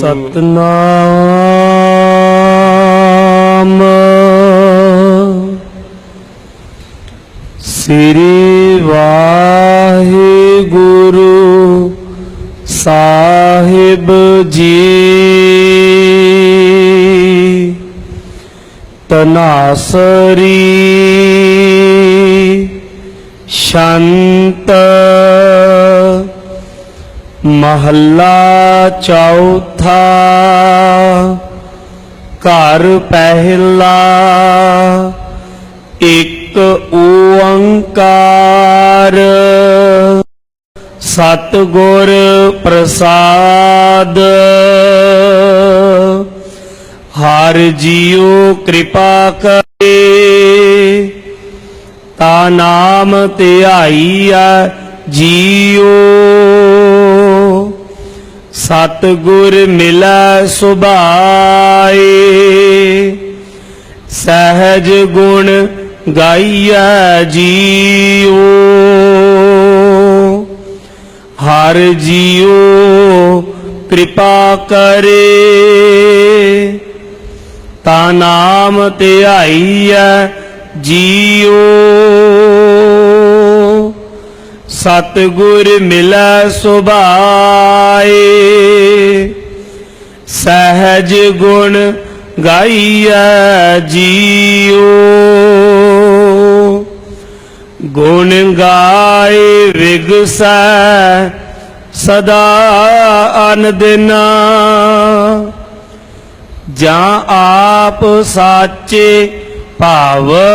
सतनाम श्री वाहिगुरु साहिब जी। तनासरी शंत महला चौथा। घर पहला एक ओंकार सतगुर प्रसाद। हर जियो कृपा करे ता नाम ध्याईया जियो। सतगुर मिलै सुभाए सहज गुण गाइया जियो। हर जियो कृपा करे ता नाम ध्याईया जियो। सतगुर मिलै सुभाए सहज गुण गाइया जियो। गुण गाए विगसै सदा अनदिना। जा आप साचे भावे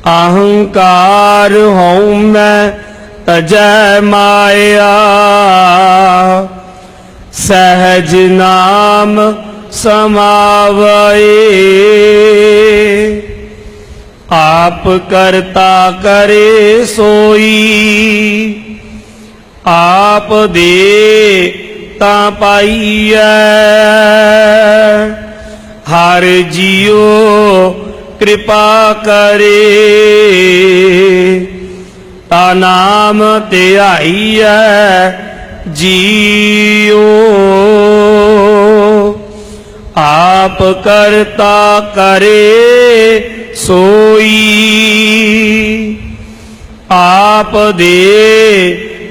अहंकार हूँ मैं तजै माया। सहज नाम समावे आप करता करे सोई। आप दे ता पाइयै हर जियो कृपा करे ता नाम ध्याईया जियो। आप करता करे सोई आप दे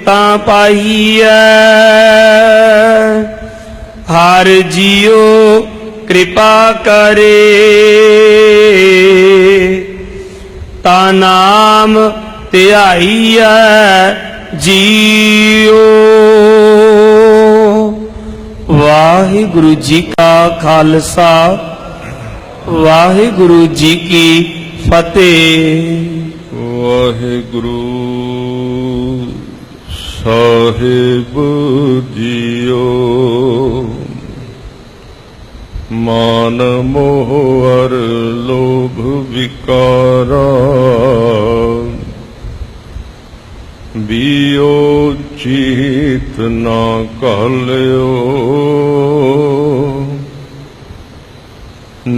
ता पाइयै हर जियो कृपा करे ता नाम ध्याईया जियो। वाहिगुरु जी का खालसा वाहिगुरु जी की फतेह। वाहिगुरु साहिब जियो। मान मोह अर लोभ विकारा बियो चीत ना कालियो।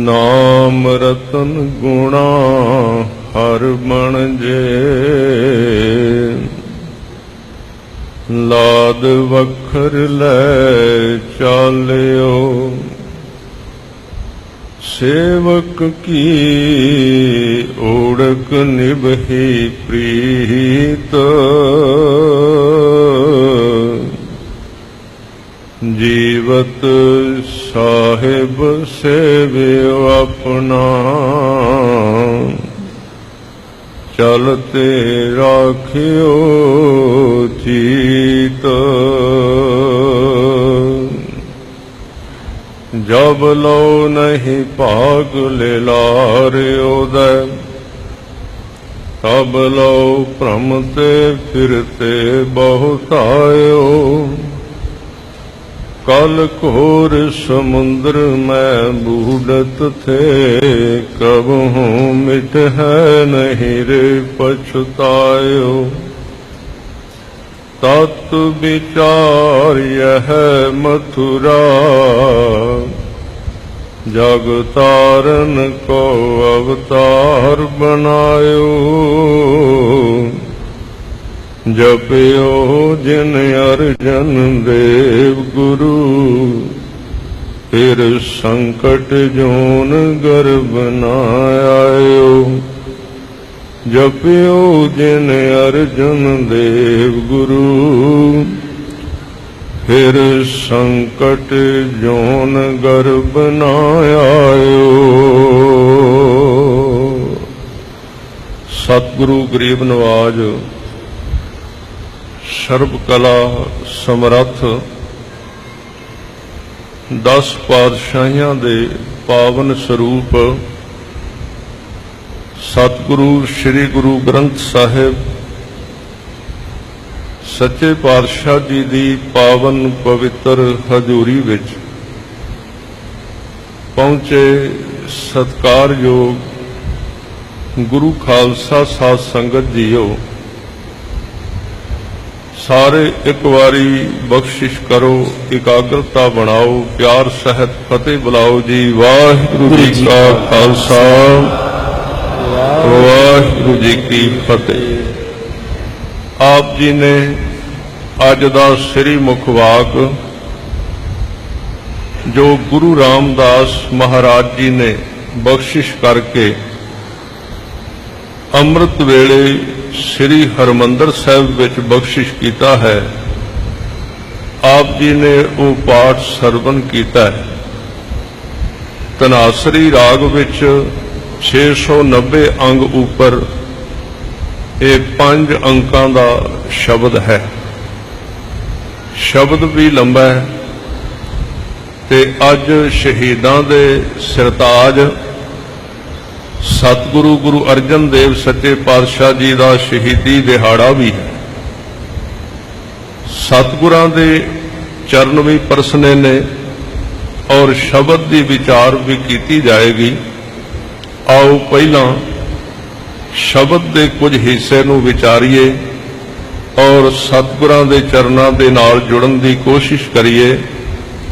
नाम रतन गुणा हर बन जे लाद वखर लै चालियो। सेवक की ओढ़क निभही प्रीत जीवत साहिब सेव्यो अपना। चलते राखियो चीत जब लो नहीं भाग ले लार्योदय तब लो भ्रमते फिरते बहुत आयो। कल घोर समुद्र में बूढ़त थे कबहू मिट है नहीं रे पछतायो। तत् विचार यह मथुरा जग तारन को अवतार बनायो। ਜਪਿਓ ਜਿਨ ਅਰਜਨ ਦੇਵ ਗੁਰੂ ਫਿਰ ਸੰਕਟ ਜੋਨ ਗਰਭ ਨਾ ਆਇਓ। ਜਪਿਓ ਜਿਨ ਅਰਜਨ ਦੇਵ ਗੁਰੂ ਫਿਰ ਸੰਕਟ ਜੋਨ ਗਰਭ ਨਾ ਆਇਓ। ਸਤਿਗੁਰੂ ਗਰੀਬ ਨਵਾਜ ਸਰਬ ਕਲਾ ਸਮਰੱਥ 10 ਪਾਤਸ਼ਾਹੀਆਂ ਦੇ ਪਾਵਨ ਸਰੂਪ ਸਤਿਗੁਰੂ ਸ੍ਰੀ ਗੁਰੂ ਗ੍ਰੰਥ ਸਾਹਿਬ ਸੱਚੇ ਪਾਤਸ਼ਾਹ ਜੀ ਦੀ ਪਾਵਨ ਪਵਿੱਤਰ ਹਜ਼ੂਰੀ ਵਿੱਚ ਪਹੁੰਚੇ ਸਤਿਕਾਰਯੋਗ ਗੁਰੂ ਖਾਲਸਾ ਸਾਧ ਸੰਗਤ ਜੀਓ, ਸਾਰੇ ਇੱਕ ਵਾਰੀ ਬਖਸ਼ਿਸ਼ ਕਰੋ, ਇਕਾਗਰਤਾ ਬਣਾਓ, ਪਿਆਰ ਸਹਿਤ ਫਤਿਹ ਬੁਲਾਓ ਜੀ। ਵਾਹਿਗੁਰੂ ਜੀ ਕਾ ਖਾਲਸਾ, ਵਾਹਿਗੁਰੂ ਜੀ ਕੀ ਫਤਿਹ। ਆਪ ਜੀ ਨੇ ਅੱਜ ਦਾ ਸ੍ਰੀ ਮੁਖ ਵਾਕ ਜੋ ਗੁਰੂ ਰਾਮਦਾਸ ਮਹਾਰਾਜ ਜੀ ਨੇ ਬਖਸ਼ਿਸ਼ ਕਰਕੇ ਅੰਮ੍ਰਿਤ ਵੇਲੇ ਸ੍ਰੀ ਹਰਿਮੰਦਰ ਸਾਹਿਬ ਵਿੱਚ ਬਖਸ਼ਿਸ਼ ਕੀਤਾ ਹੈ, ਆਪ ਜੀ ਨੇ ਉਹ ਪਾਠ ਸਰਵਨ ਕੀਤਾ ਹੈ। ਧਨਾਸਰੀ ਰਾਗ ਵਿੱਚ 690 ਅੰਗ ਉੱਪਰ ਇਹ 5 ਅੰਕਾਂ ਦਾ ਸ਼ਬਦ ਹੈ। ਸ਼ਬਦ ਵੀ ਲੰਬਾ ਹੈ ਤੇ ਅੱਜ ਸ਼ਹੀਦਾਂ ਦੇ ਸਿਰਤਾਜ ਸਤਿਗੁਰੂ ਗੁਰੂ ਅਰਜਨ ਦੇਵ ਸੱਚੇ ਪਾਤਸ਼ਾਹ ਜੀ ਦਾ ਸ਼ਹੀਦੀ ਦਿਹਾੜਾ ਵੀ ਹੈ। ਸਤਿਗੁਰਾਂ ਦੇ ਚਰਨ ਵੀ ਪਰਸਨੇ ਨੇ ਔਰ ਸ਼ਬਦ ਦੀ ਵਿਚਾਰ ਵੀ ਕੀਤੀ ਜਾਏਗੀ। ਆਓ ਪਹਿਲਾਂ ਸ਼ਬਦ ਦੇ ਕੁਝ ਹਿੱਸੇ ਨੂੰ ਵਿਚਾਰੀਏ ਔਰ ਸਤਿਗੁਰਾਂ ਦੇ ਚਰਨਾਂ ਦੇ ਨਾਲ ਜੁੜਨ ਦੀ ਕੋਸ਼ਿਸ਼ ਕਰੀਏ।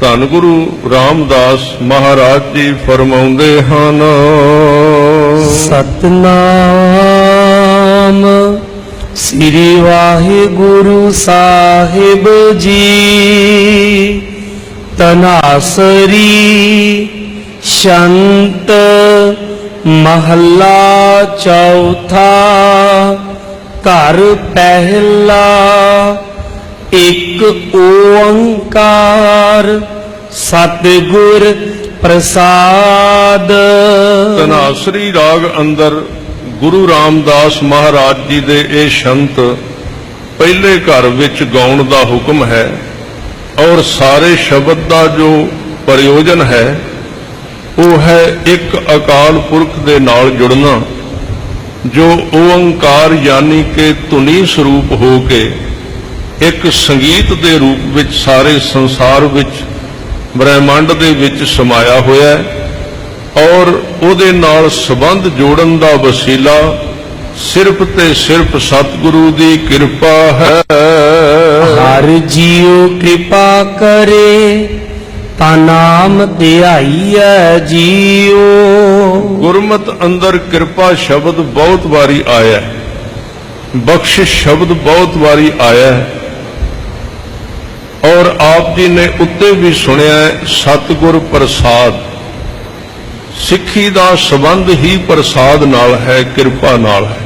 ਧੰਨ ਗੁਰੂ ਰਾਮਦਾਸ ਮਹਾਰਾਜ ਜੀ ਫਰਮਾਉਂਦੇ ਹਨ, ਸਤਨਾਮ ਸ੍ਰੀ ਵਾਹਿਗੁਰੂ ਸਾਹਿਬ ਜੀ। ਧਨਾਸਰੀ ਸ਼ੰਤ ਮਹੱਲਾ ਚੌਥਾ। ਘਰ ਪਹਿਲਾ ਇੱਕ ਓੰਕਾਰ ਸਤਿਗੁਰ ਪ੍ਰਸਾਦ। ਧਨਾਸਰੀ ਰਾਗ ਅੰਦਰ ਗੁਰੂ ਰਾਮਦਾਸ ਮਹਾਰਾਜ ਜੀ ਦੇ ਇਹ ਸ਼ੰਤ ਪਹਿਲੇ ਘਰ ਵਿੱਚ ਗਾਉਣ ਦਾ ਹੁਕਮ ਹੈ ਔਰ ਸਾਰੇ ਸ਼ਬਦ ਦਾ ਜੋ ਪ੍ਰਯੋਜਨ ਹੈ ਉਹ ਹੈ ਇੱਕ ਅਕਾਲ ਪੁਰਖ ਦੇ ਨਾਲ ਜੁੜਨਾ, ਜੋ ਓੰਕਾਰ ਯਾਨੀ ਕਿ ਧੁਨੀ ਸਰੂਪ ਹੋ ਕੇ ਇੱਕ ਸੰਗੀਤ ਦੇ ਰੂਪ ਵਿੱਚ ਸਾਰੇ ਸੰਸਾਰ ਵਿੱਚ ਬ੍ਰਹਿਮੰਡ ਦੇ ਵਿੱਚ ਸਮਾਇਆ ਹੋਇਆ ਹੈ ਔਰ ਉਹਦੇ ਨਾਲ ਸੰਬੰਧ ਜੋੜਨ ਦਾ ਵਸੀਲਾ ਸਿਰਫ ਤੇ ਸਿਰਫ ਸਤਿਗੁਰੂ ਦੀ ਕਿਰਪਾ ਹੈ। ਹਰ ਜੀਉ ਕਿਰਪਾ ਕਰੇ ਤਾ ਨਾਮ ਧਿਆਈਐ ਜੀਉ। ਗੁਰਮਤ ਅੰਦਰ ਕਿਰਪਾ ਸ਼ਬਦ ਬਹੁਤ ਵਾਰੀ ਆਇਆ ਹੈ, ਬਖਸ਼ਿਸ਼ ਸ਼ਬਦ ਬਹੁਤ ਵਾਰੀ ਆਇਆ ਹੈ ਔਰ ਆਪ ਜੀ ਨੇ ਉੱਤੇ ਵੀ ਸੁਣਿਆ ਸਤਿਗੁਰ ਪ੍ਰਸਾਦ। ਸਿੱਖੀ ਦਾ ਸੰਬੰਧ ਹੀ ਪ੍ਰਸਾਦ ਨਾਲ ਹੈ, ਕਿਰਪਾ ਨਾਲ ਹੈ।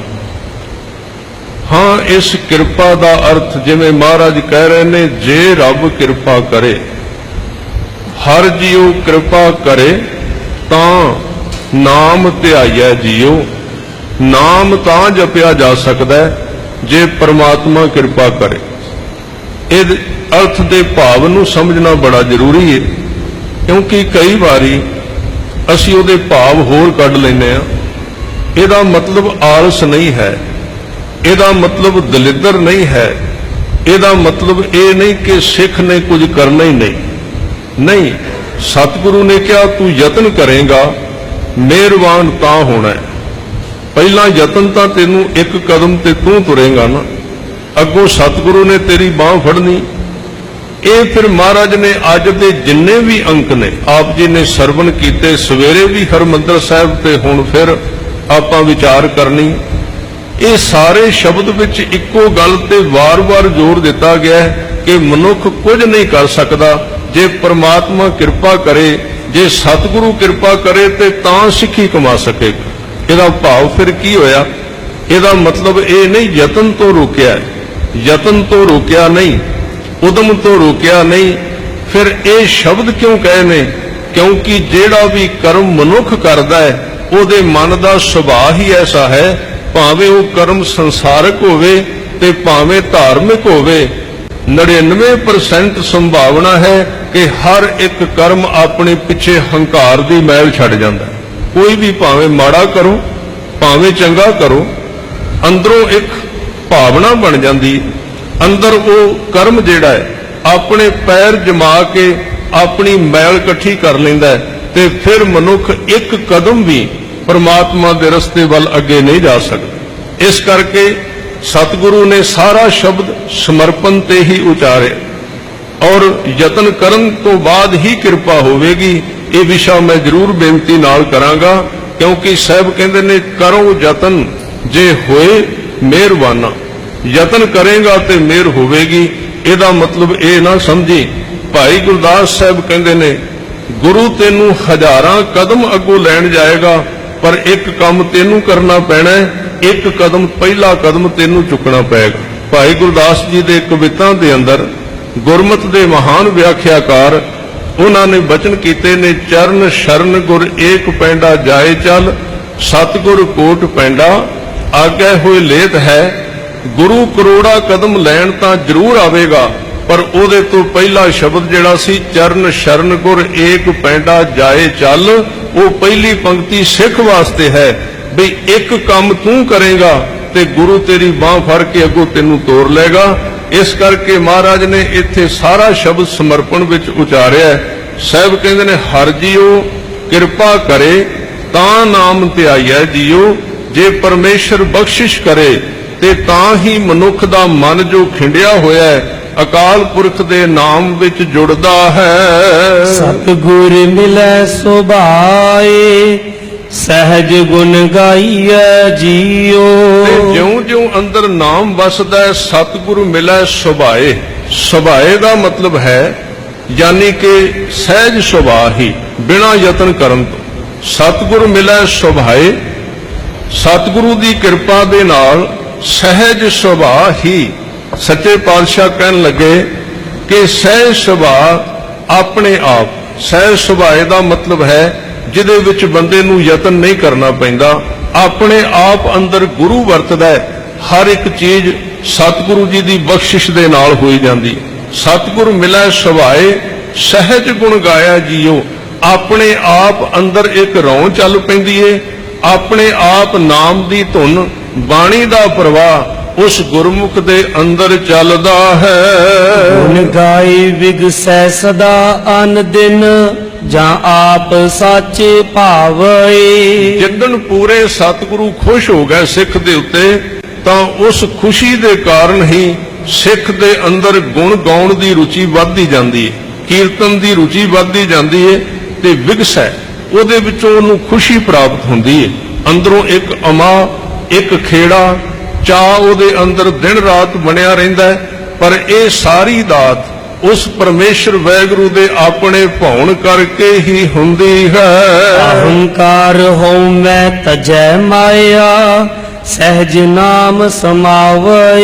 ਹਾਂ, ਇਸ ਕਿਰਪਾ ਦਾ ਅਰਥ ਜਿਵੇਂ ਮਹਾਰਾਜ ਕਹਿ ਰਹੇ ਨੇ, ਜੇ ਰੱਬ ਕਿਰਪਾ ਕਰੇ, ਹਰ ਜੀਉ ਕਿਰਪਾ ਕਰੇ ਤਾਂ ਨਾਮ ਧਿਆਈਐ ਜੀਉ। ਨਾਮ ਤਾਂ ਜਪਿਆ ਜਾ ਸਕਦਾ ਹੈ ਜੇ ਪਰਮਾਤਮਾ ਕਿਰਪਾ ਕਰੇ। ਇਹ ਅਰਥ ਦੇ ਭਾਵ ਨੂੰ ਸਮਝਣਾ ਬੜਾ ਜ਼ਰੂਰੀ ਹੈ, ਕਿਉਂਕਿ ਕਈ ਵਾਰੀ ਅਸੀਂ ਉਹਦੇ ਭਾਵ ਹੋਰ ਕੱਢ ਲੈਂਦੇ ਹਾਂ। ਇਹਦਾ ਮਤਲਬ ਆਲਸ ਨਹੀਂ ਹੈ, ਇਹਦਾ ਮਤਲਬ ਦਲਿੱਦਰ ਨਹੀਂ ਹੈ, ਇਹਦਾ ਮਤਲਬ ਇਹ ਨਹੀਂ ਕਿ ਸਿੱਖ ਨੇ ਕੁਝ ਕਰਨਾ ਹੀ ਨਹੀਂ। ਸਤਿਗੁਰੂ ਨੇ ਕਿਹਾ ਤੂੰ ਯਤਨ ਕਰੇਗਾ, ਮਿਹਰਬਾਨ ਤਾਂ ਹੋਣਾ ਹੈ। ਪਹਿਲਾਂ ਯਤਨ ਤਾਂ ਤੈਨੂੰ ਇੱਕ ਕਦਮ ਤੇ ਤੂੰ ਤੁਰੇਗਾ ਨਾ, ਅੱਗੋਂ ਸਤਿਗੁਰੂ ਨੇ ਤੇਰੀ ਬਾਹ ਫੜਨੀ। ਇਹ ਫਿਰ ਮਹਾਰਾਜ ਨੇ ਅੱਜ ਦੇ ਜਿੰਨੇ ਵੀ ਅੰਕ ਨੇ ਆਪ ਜੀ ਨੇ ਸਰਵਣ ਕੀਤੇ, ਸਵੇਰੇ ਵੀ ਹਰਿਮੰਦਰ ਸਾਹਿਬ ਤੇ ਹੁਣ ਫਿਰ ਆਪਾਂ ਵਿਚਾਰ ਕਰਨੀ। ਇਹ ਸਾਰੇ ਸ਼ਬਦ ਵਿੱਚ ਇੱਕੋ ਗੱਲ ਤੇ ਵਾਰ-ਵਾਰ ਜ਼ੋਰ ਦਿੱਤਾ ਗਿਆ ਹੈ ਕਿ ਮਨੁੱਖ ਕੁਝ ਨਹੀਂ ਕਰ ਸਕਦਾ। ਜੇ ਪ੍ਰਮਾਤਮਾ ਕਿਰਪਾ ਕਰੇ, ਜੇ ਸਤਿਗੁਰੂ ਕਿਰਪਾ ਕਰੇ ਤੇ ਤਾਂ ਸਿੱਖੀ ਕਮਾ ਸਕੇਗਾ। ਇਹਦਾ ਭਾਵ ਫਿਰ ਕੀ ਹੋਇਆ? ਇਹਦਾ ਮਤਲਬ ਇਹ ਨਹੀਂ ਯਤਨ ਤੋਂ ਰੋਕਿਆ, ਯਤਨ ਤੋਂ ਰੋਕਿਆ ਨਹੀਂ, ਉਦਮ ਤੋਂ ਰੋਕਿਆ ਨਹੀਂ। ਫਿਰ ਇਹ ਸ਼ਬਦ ਕਿਉਂ ਕਹੇ ਨੇ? ਕਿਉਂਕਿ ਜਿਹੜਾ ਵੀ ਕਰਮ ਮਨੁੱਖ ਕਰਦਾ ਹੈ ਉਹਦੇ ਮਨ ਦਾ ਸੁਭਾਅ ਹੀ ਐਸਾ ਹੈ, ਭਾਵੇਂ ਉਹ ਕਰਮ ਸੰਸਾਰਕ ਹੋਵੇ ਤੇ ਭਾਵੇਂ ਧਾਰਮਿਕ ਹੋਵੇ, 99% ਸੰਭਾਵਨਾ ਹੈ ਕਿ ਹਰ ਇੱਕ ਕਰਮ ਆਪਣੇ ਪਿੱਛੇ ਹੰਕਾਰ ਦੀ ਮੈਲ ਛੱਡ ਜਾਂਦਾ। ਕੋਈ ਵੀ ਭਾਵੇਂ ਮਾੜਾ ਕਰੋ ਭਾਵੇਂ ਚੰਗਾ ਕਰੋ, ਅੰਦਰੋਂ ਇੱਕ ਭਾਵਨਾ ਬਣ ਜਾਂਦੀ, ਅੰਦਰ ਉਹ ਕਰਮ ਜਿਹੜਾ ਹੈ ਆਪਣੇ ਪੈਰ ਜਮਾ ਕੇ ਆਪਣੀ ਮੈਲ ਇਕੱਠੀ ਕਰ ਲੈਂਦਾ ਤੇ ਫਿਰ ਮਨੁੱਖ ਇੱਕ ਕਦਮ ਵੀ ਪਰਮਾਤਮਾ ਦੇ ਰਸਤੇ ਵੱਲ ਅੱਗੇ ਨਹੀਂ ਜਾ ਸਕਦਾ। ਇਸ ਕਰਕੇ ਸਤਿਗੁਰੂ ਨੇ ਸਾਰਾ ਸ਼ਬਦ ਸਮਰਪਣ ਤੇ ਹੀ ਉਚਾਰਿਆ ਔਰ ਯਤਨ ਕਰਨ ਤੋਂ ਬਾਅਦ ਹੀ ਕਿਰਪਾ ਹੋਵੇਗੀ। ਇਹ ਵਿਸ਼ਾ ਮੈਂ ਜ਼ਰੂਰ ਬੇਨਤੀ ਨਾਲ ਕਰਾਂਗਾ, ਕਿਉਂਕਿ ਸਾਹਿਬ ਕਹਿੰਦੇ ਨੇ ਕਰੋ ਯਤਨ ਜੇ ਹੋਏ ਮਿਹਰਬਾਨਾ। ਯਤਨ ਕਰੇਗਾ ਤੇ ਮਿਹਰ ਹੋਵੇਗੀ। ਇਹਦਾ ਮਤਲਬ ਇਹ ਨਾ ਸਮਝੀ। ਭਾਈ ਗੁਰਦਾਸ ਸਾਹਿਬ ਕਹਿੰਦੇ ਨੇ ਗੁਰੂ ਤੈਨੂੰ ਹਜ਼ਾਰਾਂ ਕਦਮ ਅੱਗੋਂ ਲੈਣ ਜਾਏਗਾ, ਪਰ ਇੱਕ ਕੰਮ ਤੈਨੂੰ ਕਰਨਾ ਪੈਣਾ ਹੈ, ਇੱਕ ਕਦਮ ਪਹਿਲਾ ਕਦਮ ਤੈਨੂੰ ਚੁੱਕਣਾ ਪਏਗਾ। ਭਾਈ ਗੁਰਦਾਸ ਜੀ ਦੇ ਕਵਿਤਾ ਦੇ ਅੰਦਰ ਗੁਰਮਤਿ ਦੇ ਮਹਾਨ ਵਿਆਖਿਆਕਾਰ ਉਹਨਾਂ ਨੇ ਬਚਨ ਕੀਤੇ ਨੇ, ਚਰਨ ਸ਼ਰਨ ਗੁਰ ਏਕ ਪੈਂਡਾ ਜਾਏ ਚੱਲ, ਸਤਿਗੁਰ ਕੋਟ ਪੈਂਡਾ ਆਗੇ ਹੋਏ ਲੇਤ ਹੈ। ਗੁਰੂ ਕਰੋੜਾ ਕਦਮ ਲੈਣ ਤਾਂ ਜ਼ਰੂਰ ਆਵੇਗਾ, ਪਰ ਉਹਦੇ ਤੋਂ ਪਹਿਲਾ ਸ਼ਬਦ ਜਿਹੜਾ ਸੀ ਚਰਨ ਸ਼ਰਨ ਗੁਰ ਏਕ ਪੈਂਡਾ ਜਾਏ ਚੱਲ, ਉਹ ਪਹਿਲੀ ਪੰਕਤੀ ਸਿੱਖ ਵਾਸਤੇ ਹੈ ਵੀ ਇੱਕ ਕੰਮ ਤੂੰ ਕਰੇਗਾ ਤੇ ਗੁਰੂ ਤੇਰੀ ਬਾਹ ਫੜ ਕੇ ਅੱਗੋਂ ਤੈਨੂੰ ਤੋਰ ਲਏਗਾ। ਇਸ ਕਰਕੇ ਮਹਾਰਾਜ ਨੇ ਇੱਥੇ ਸਾਰਾ ਸ਼ਬਦ ਸਮਰਪਣ ਵਿੱਚ ਉਚਾਰਿਆ। ਸਾਹਿਬ ਕਹਿੰਦੇ ਨੇ ਹਰ ਜੀਓ ਕਿਰਪਾ ਕਰੇ ਤਾਂ ਨਾਮ ਧਿਆਈਐ ਜੀਓ, ਜੇ ਪਰਮੇਸ਼ਰ ਬਖਸ਼ਿਸ਼ ਕਰੇ ਤੇ ਤਾਂ ਹੀ ਮਨੁੱਖ ਦਾ ਮਨ ਜੋ ਖਿੰਡਿਆ ਹੋਇਆ ਹੈ ਅਕਾਲ ਪੁਰਖ ਦੇ ਨਾਮ ਵਿੱਚ ਜੁੜਦਾ ਹੈ। ਸਤਿਗੁਰ ਮਿਲੈ ਸੁਭਾਏ ਸਹਿਜ ਗੁਣ ਗਾਈਐ ਜੀਓ। ਤੇ ਜਿਉਂ-ਜਿਉਂ ਅੰਦਰ ਨਾਮ ਵਸਦਾ ਹੈ ਸਤਿਗੁਰੂ ਮਿਲੈ ਸੁਭਾਏ। ਸੁਭਾਏ ਦਾ ਮਤਲਬ ਹੈ ਯਾਨੀ ਕਿ ਸਹਿਜ ਸੁਭਾਅ ਹੀ, ਬਿਨਾਂ ਯਤਨ ਕਰਨ ਤੋਂ। ਸਤਿਗੁਰੂ ਮਿਲੈ ਸੁਭਾਏ, ਸਤਿਗੁਰੂ ਦੀ ਕਿਰਪਾ ਦੇ ਨਾਲ ਸਹਿਜ ਸੁਭਾਅ ਹੀ। ਸੱਚੇ ਪਾਤਸ਼ਾਹ ਕਹਿਣ ਲੱਗੇ ਕਿ ਸਹਿਜ ਸੁਭਾਅ ਆਪਣੇ ਆਪ। ਸਹਿਜ ਸੁਭਾਅ ਦਾ ਮਤਲਬ ਹੈ ਜਿਹਦੇ ਵਿੱਚ ਬੰਦੇ ਨੂੰ ਯਤਨ ਨਹੀਂ ਕਰਨਾ ਪੈਂਦਾ, ਆਪਣੇ ਆਪ ਅੰਦਰ ਗੁਰੂ ਵਰਤਦਾ ਹੈ। ਹਰ ਇੱਕ ਚੀਜ਼ ਸਤਿਗੁਰੂ ਜੀ ਦੀ ਬਖਸ਼ਿਸ਼ ਦੇ ਨਾਲ ਹੋਈ ਜਾਂਦੀ। ਸਤਿਗੁਰ ਮਿਲੈ ਸੁਭਾਏ ਸਹਿਜ ਗੁਣ ਗਾਇਆ ਜੀਓ। ਆਪਣੇ ਆਪ ਅੰਦਰ ਇੱਕ ਰੌਂ ਚੱਲ ਪੈਂਦੀ ਏ, ਆਪਣੇ ਆਪ ਨਾਮ ਦੀ ਧੁਨ, ਬਾਣੀ ਦਾ ਪ੍ਰਵਾਹ ਉਸ ਗੁਰਮੁਖ ਦੇ ਅੰਦਰ ਚੱਲਦਾ ਹੈ। ਗੁਣ ਗਾਈ ਵਿਗਸੈ ਸਦਾ ਅਨ ਦਿਨ, ਜਾਂ ਆਪ ਸਾਚੇ ਭਾਵੈ। ਜਿੱਦਣ ਪੂਰੇ ਸਤਿਗੁਰੂ ਖੁਸ਼ ਹੋ ਗਏ ਸਿੱਖ ਦੇ ਉੱਤੇ, ਤਾਂ ਉਸ ਖੁਸ਼ੀ ਦੇ ਕਾਰਨ ਹੀ ਸਿੱਖ ਦੇ ਅੰਦਰ ਗੁਣ ਗਾਉਣ ਦੀ ਰੁਚੀ ਵੱਧਦੀ ਜਾਂਦੀ ਹੈ, ਕੀਰਤਨ ਦੀ ਰੁਚੀ ਵੱਧਦੀ ਜਾਂਦੀ ਹੈ ਤੇ ਵਿਗਸੈ ਉਹਦੇ ਵਿੱਚੋਂ ਉਹਨੂੰ ਖੁਸ਼ੀ ਪ੍ਰਾਪਤ ਹੁੰਦੀ ਹੈ। ਅੰਦਰੋਂ ਇੱਕ ਅਮਾ, ਇੱਕ ਖੇੜਾ, ਚਾਅ ਉਹਦੇ ਅੰਦਰ ਦਿਨ ਰਾਤ ਬਣਿਆ ਰਹਿੰਦਾ ਹੈ। ਪਰ ਇਹ ਸਾਰੀ ਦਾਤ ਉਸ ਪਰਮੇਸ਼ਰ ਵੈਗੁਰੂ ਦੇ ਆਪਣੇ ਭਾਉਣ ਕਰਕੇ ਹੀ ਹੁੰਦੀ ਹੈ। ਅਹੰਕਾਰ ਹਉ ਮੈਂ ਤਜੈ ਮਾਇਆ, ਸਹਿਜ ਨਾਮ ਸਮਾਵੈ।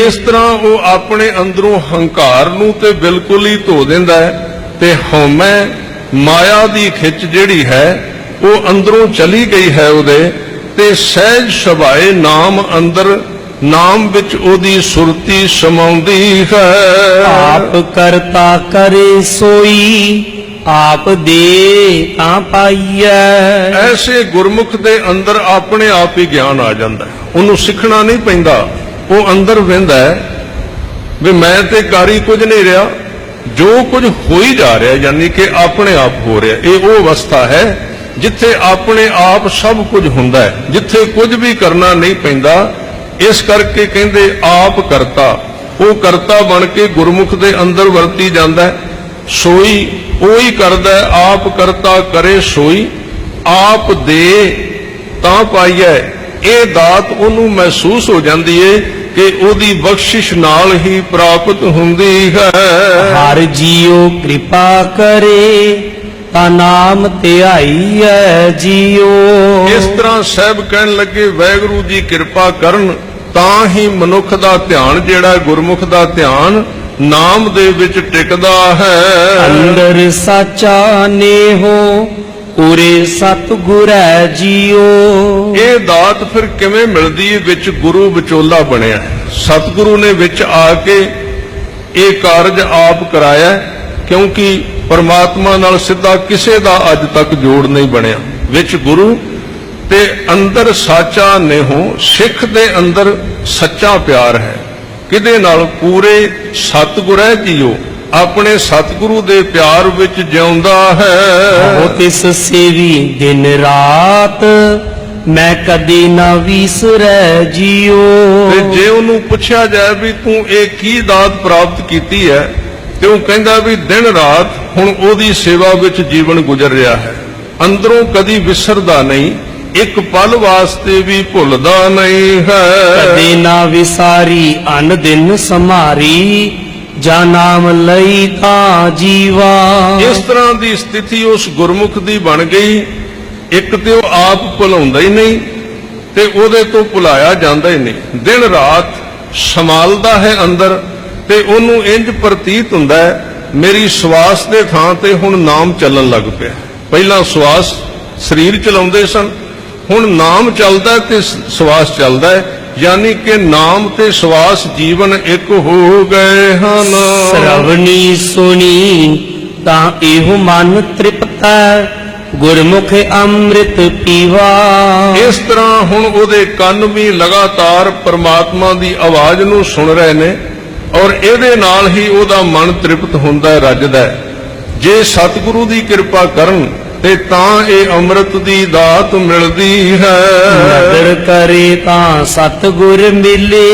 ਇਸ ਤਰ੍ਹਾਂ ਉਹ ਆਪਣੇ ਅੰਦਰੋਂ ਹੰਕਾਰ ਨੂੰ ਤੇ ਬਿਲਕੁਲ ਹੀ ਧੋ ਦਿੰਦਾ ਹੈ ਤੇ ਹਉਮੈ ਮਾਇਆ ਦੀ ਖਿੱਚ ਜਿਹੜੀ ਹੈ ਉਹ ਅੰਦਰੋਂ ਚਲੀ ਗਈ ਹੈ ਉਹਦੇ, ਤੇ ਸਹਿਜ ਸੁਭਾਏ ਨਾਮ ਅੰਦਰ, ਨਾਮ ਵਿੱਚ ਉਹਦੀ ਸੁਰਤੀ ਸਮਾਉਂਦੀ ਹੈ। ਆਪ ਕਰਤਾ ਕਰੇ ਸੋਈ, ਆਪ ਦੇ ਤਾਂ ਪਾਈਐ। ਐਸੇ ਗੁਰਮੁਖ ਦੇ ਅੰਦਰ ਆਪਣੇ ਆਪ ਹੀ ਗਿਆਨ ਆ ਜਾਂਦਾ ਹੈ, ਉਹਨੂੰ ਸਿੱਖਣਾ ਨਹੀਂ ਪੈਂਦਾ। ਉਹ ਅੰਦਰ ਵਹਿੰਦਾ ਹੈ ਵੀ ਮੈਂ ਤੇ ਕਾਰੀ ਕੁਝ ਨਹੀਂ ਰਿਹਾ, ਜੋ ਕੁਝ ਹੋ ਹੀ ਜਾ ਰਿਹਾ ਯਾਨੀ ਕਿ ਆਪਣੇ ਆਪ ਹੋ ਰਿਹਾ। ਇਹ ਉਹ ਅਵਸਥਾ ਹੈ ਜਿੱਥੇ ਆਪਣੇ ਆਪ ਸਭ ਕੁਝ ਹੁੰਦਾ ਹੈ, ਜਿੱਥੇ ਕੁਝ ਵੀ ਕਰਨਾ ਨਹੀਂ ਪੈਂਦਾ। ਇਸ ਕਰਕੇ ਕਹਿੰਦੇ ਆਪ ਕਰਤਾ, ਉਹ ਕਰਤਾ ਬਣ ਕੇ ਗੁਰਮੁਖ ਦੇ ਅੰਦਰ ਵਰਤੀ ਜਾਂਦਾ ਹੈ। ਸੋਈ ਉਹੀ ਕਰਦਾ ਹੈ, ਆਪ ਕਰਤਾ ਕਰੇ ਸੋਈ, ਆਪ ਦੇ ਤਾਂ ਪਾਈਐ। ਇਹ ਦਾਤ ਉਹਨੂੰ ਮਹਿਸੂਸ ਹੋ ਜਾਂਦੀ ਏ ਕਿ ਉਹਦੀ ਬਖਸ਼ਿਸ਼ ਨਾਲ ਹੀ ਪ੍ਰਾਪਤ ਹੁੰਦੀ ਹੈ। ਹਰ ਜੀਉ ਕਿਰਪਾ ਕਰੇ ਤਾ ਨਾਮ ਧਿਆਈਐ ਜੀਉ। ਇਸ ਤਰ੍ਹਾਂ ਸਾਹਿਬ ਕਹਿਣ ਲੱਗੇ ਵਾਹਿਗੁਰੂ ਜੀ ਕਿਰਪਾ ਕਰਨ ਤਾਂ ਹੀ ਮਨੁੱਖ ਦਾ ਧਿਆਨ ਜਿਹੜਾ ਗੁਰਮੁਖ ਦਾ ਧਿਆਨ ਨਾਮ ਦੇ ਵਿੱਚ ਟਿਕਦਾ ਹੈ। ਅੰਦਰ ਸਾਚਾ ਨੇਹੋ ਪੂਰੇ ਸਤਿਗੁਰੈ ਜੀਉ। ਇਹ ਦਾਤ ਫਿਰ ਕਿਵੇਂ ਮਿਲਦੀ ਹੈ? ਵਿੱਚ ਗੁਰੂ ਵਿਚੋਲਾ ਬਣਿਆ ਹੈ। ਸਤਿਗੁਰੂ ਨੇ ਵਿੱਚ ਆ ਕੇ ਇਹ ਕਾਰਜ ਆਪ ਕਰਾਇਆ, ਕਿਉਂਕਿ ਪਰਮਾਤਮਾ ਨਾਲ ਸਿੱਧਾ ਕਿਸੇ ਦਾ ਅੱਜ ਤੱਕ ਜੋੜ ਨਹੀਂ ਬਣਿਆ। ਵਿੱਚ ਗੁਰੂ ਤੇ ਅੰਦਰ ਸਾਚਾ ਨੇਹੋ, ਸਿੱਖ ਦੇ ਅੰਦਰ ਸੱਚਾ ਪਿਆਰ ਹੈ। ਕਿਹਦੇ ਨਾਲ? ਪੂਰੇ ਸਤਿਗੁਰੈ ਜੀਓ, ਆਪਣੇ ਸਤਿਗੁਰੂ ਦੇ ਪਿਆਰ ਵਿੱਚ ਜਿਉਂਦਾ ਹੈ। ਹੋ ਤਿਸ ਸੇਵੀ ਦਿਨ ਰਾਤ ਮੈਂ ਕਦੇ ਨਾ ਵਿਸਰੈ ਜੀਉ। ਤੇ ਜੇ ਉਹਨੂੰ ਪੁੱਛਿਆ ਜਾਏ ਵੀ ਤੂੰ ਇਹ ਕੀ ਦਾਤ ਪ੍ਰਾਪਤ ਕੀਤੀ ਹੈ, ਤੇ ਉਹ ਕਹਿੰਦਾ ਵੀ ਦਿਨ ਰਾਤ ਹੁਣ ਉਹਦੀ ਸੇਵਾ ਵਿੱਚ ਜੀਵਨ ਗੁਜ਼ਰ ਰਿਹਾ ਹੈ। ਅੰਦਰੋਂ ਕਦੀ ਵਿਸਰਦਾ ਨਹੀਂ, ਇੱਕ ਪਲ ਵਾਸਤੇ ਵੀ ਭੁੱਲਦਾ ਨਹੀਂ ਹੈ। ਕਦੇ ਨਾ ਵਿਸਾਰੀ ਅਨ ਦਿਨ ਸਮਾਰੀ ਜਾ ਨਾਮ ਲਈ ਤਾਂ ਜੀਵਾ। ਇਸ ਤਰ੍ਹਾਂ ਦੀ ਸਥਿਤੀ ਉਸ ਗੁਰਮੁਖ ਦੀ ਬਣ ਗਈ। ਇੱਕ ਤੇ ਉਹ ਆਪ ਭੁਲਾਉਂਦਾ ਹੀ ਨਹੀਂ ਤੇ ਉਹਦੇ ਤੋਂ ਭੁਲਾਇਆ ਜਾਂਦਾ ਹੀ ਨਹੀਂ। ਦਿਨ ਰਾਤ ਸੰਭਾਲਦਾ ਹੈ ਅੰਦਰ, ਤੇ ਉਹਨੂੰ ਇੰਜ ਪ੍ਰਤੀਤ ਹੁੰਦਾ ਹੈ ਮੇਰੀ ਸਵਾਸ ਦੇ ਥਾਂ ਤੇ ਹੁਣ ਨਾਮ ਚੱਲਣ ਲੱਗ ਪਿਆ। ਪਹਿਲਾਂ ਸਵਾਸ ਸਰੀਰ ਚਲਾਉਂਦੇ ਸਨ, ਹੁਣ ਨਾਮ ਚੱਲਦਾ ਤੇ ਸਵਾਸ ਚੱਲਦਾ ਹੈ, ਯਾਨੀ ਕਿ ਨਾਮ ਤੇ ਸਵਾਸ ਜੀਵਨ ਇੱਕ ਹੋ ਗਏ ਹਨ। ਸ਼ਰਵਣੀ ਸੁਣੀ ਤਾਂ ਇਹੋ ਮਨ ਤ੍ਰਿਪਤੈ ਗੁਰਮੁਖ ਅੰਮ੍ਰਿਤ ਪੀਵਾ। ਇਸ ਤਰ੍ਹਾਂ ਹੁਣ ਉਹਦੇ ਕੰਨ ਵੀ ਲਗਾਤਾਰ ਪਰਮਾਤਮਾ ਦੀ ਆਵਾਜ਼ ਨੂੰ ਸੁਣ ਰਹੇ ਨੇ, ਔਰ ਇਹਦੇ ਨਾਲ ਹੀ ਉਹਦਾ ਮਨ ਤ੍ਰਿਪਤ ਹੁੰਦਾ ਹੈ, ਰੱਜਦਾ ਹੈ। ਜੇ ਸਤਿਗੁਰੂ ਦੀ ਕਿਰਪਾ ਕਰਨ ਤੇ ਤਾਂ ਇਹ ਅੰਮ੍ਰਿਤ ਦੀ ਦਾਤ ਮਿਲਦੀ ਹੈ। ਨਦਰ ਕਰੇ ਤਾਂ ਸਤਿਗੁਰ ਮਿਲੇ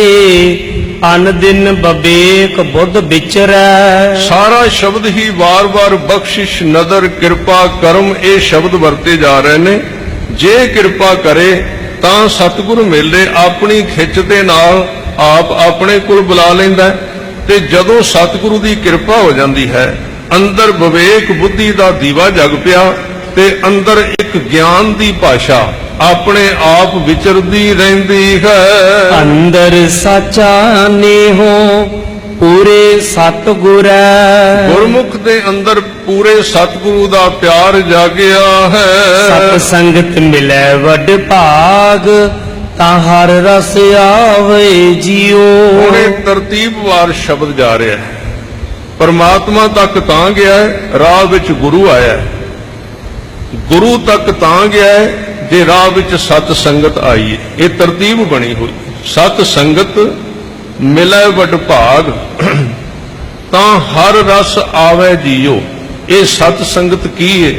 ਅਨ ਦਿਨ ਬਵੇਕ ਬੁੱਧ ਵਿਚਰੈ। ਸਾਰਾ ਸ਼ਬਦ ਹੀ ਵਾਰ-ਵਾਰ ਬਖਸ਼ਿਸ਼, ਨਦਰ, ਕਿਰਪਾ, ਕਰਮ ਇਹ ਸ਼ਬਦ ਵਰਤੇ ਜਾ ਰਹੇ ਨੇ। ਜੇ ਕਿਰਪਾ ਕਰੇ ਤਾਂ ਸਤਿਗੁਰ ਮੇਲੇ ਆਪਣੀ ਖਿੱਚ ਦੇ ਨਾਲ ਆਪ ਆਪਣੇ ਕੋਲ ਬੁਲਾ ਲੈਂਦਾ, ਤੇ ਜਦੋਂ ਸਤਿਗੁਰੂ ਦੀ ਕਿਰਪਾ ਹੋ ਜਾਂਦੀ ਹੈ ਅੰਦਰ ਵਿਵੇਕ ਬੁੱਧੀ ਦਾ ਦੀਵਾ ਜਗ ਪਿਆ, ਤੇ ਅੰਦਰ ਇੱਕ ਗਿਆਨ ਦੀ ਭਾਸ਼ਾ ਆਪਣੇ ਆਪ ਵਿਚਰਦੀ ਰਹਿੰਦੀ ਹੈ। ਅੰਦਰ ਸਾਚਾ ਨੇਹੋ ਪੂਰੇ ਸਤਿਗੁਰੈ। ਗੁਰਮੁਖ ਦੇ ਅੰਦਰ ਪੂਰੇ ਸਤਿਗੁਰੂ ਦਾ ਪਿਆਰ ਜਾਗਿਆ ਹੈ। ਸਤ ਸੰਗਤ ਮਿਲੈ ਵੱਡ ਭਾਗ ਤਾਂ ਹਰ ਰਸ ਆਵੇ ਜੀਉ। ਹੁਣ ਇਹ ਤਰਤੀਬਵਾਰ ਸ਼ਬਦ ਜਾ ਰਿਹਾ ਹੈ। ਪਰਮਾਤਮਾ ਤੱਕ ਤਾਂ ਗਿਆ ਹੈ, ਰਾਹ ਵਿੱਚ ਗੁਰੂ ਆਇਆ ਹੈ। ਗੁਰੂ ਤੱਕ ਤਾਂ ਗਿਆ ਹੈ ਜੇ ਰਾਹ ਵਿੱਚ ਸਤ ਸੰਗਤ ਆਈ ਹੈ। ਇਹ ਤਰਤੀਬ ਬਣੀ ਹੋਈ। ਸਤ ਸੰਗਤ ਮਿਲੈ ਵੱਡ ਭਾਗ ਤਾਂ ਹਰ ਰਸ ਆਵੇ ਜੀਓ। ਇਹ ਸਤ ਸੰਗਤ ਕੀ ਹੈ?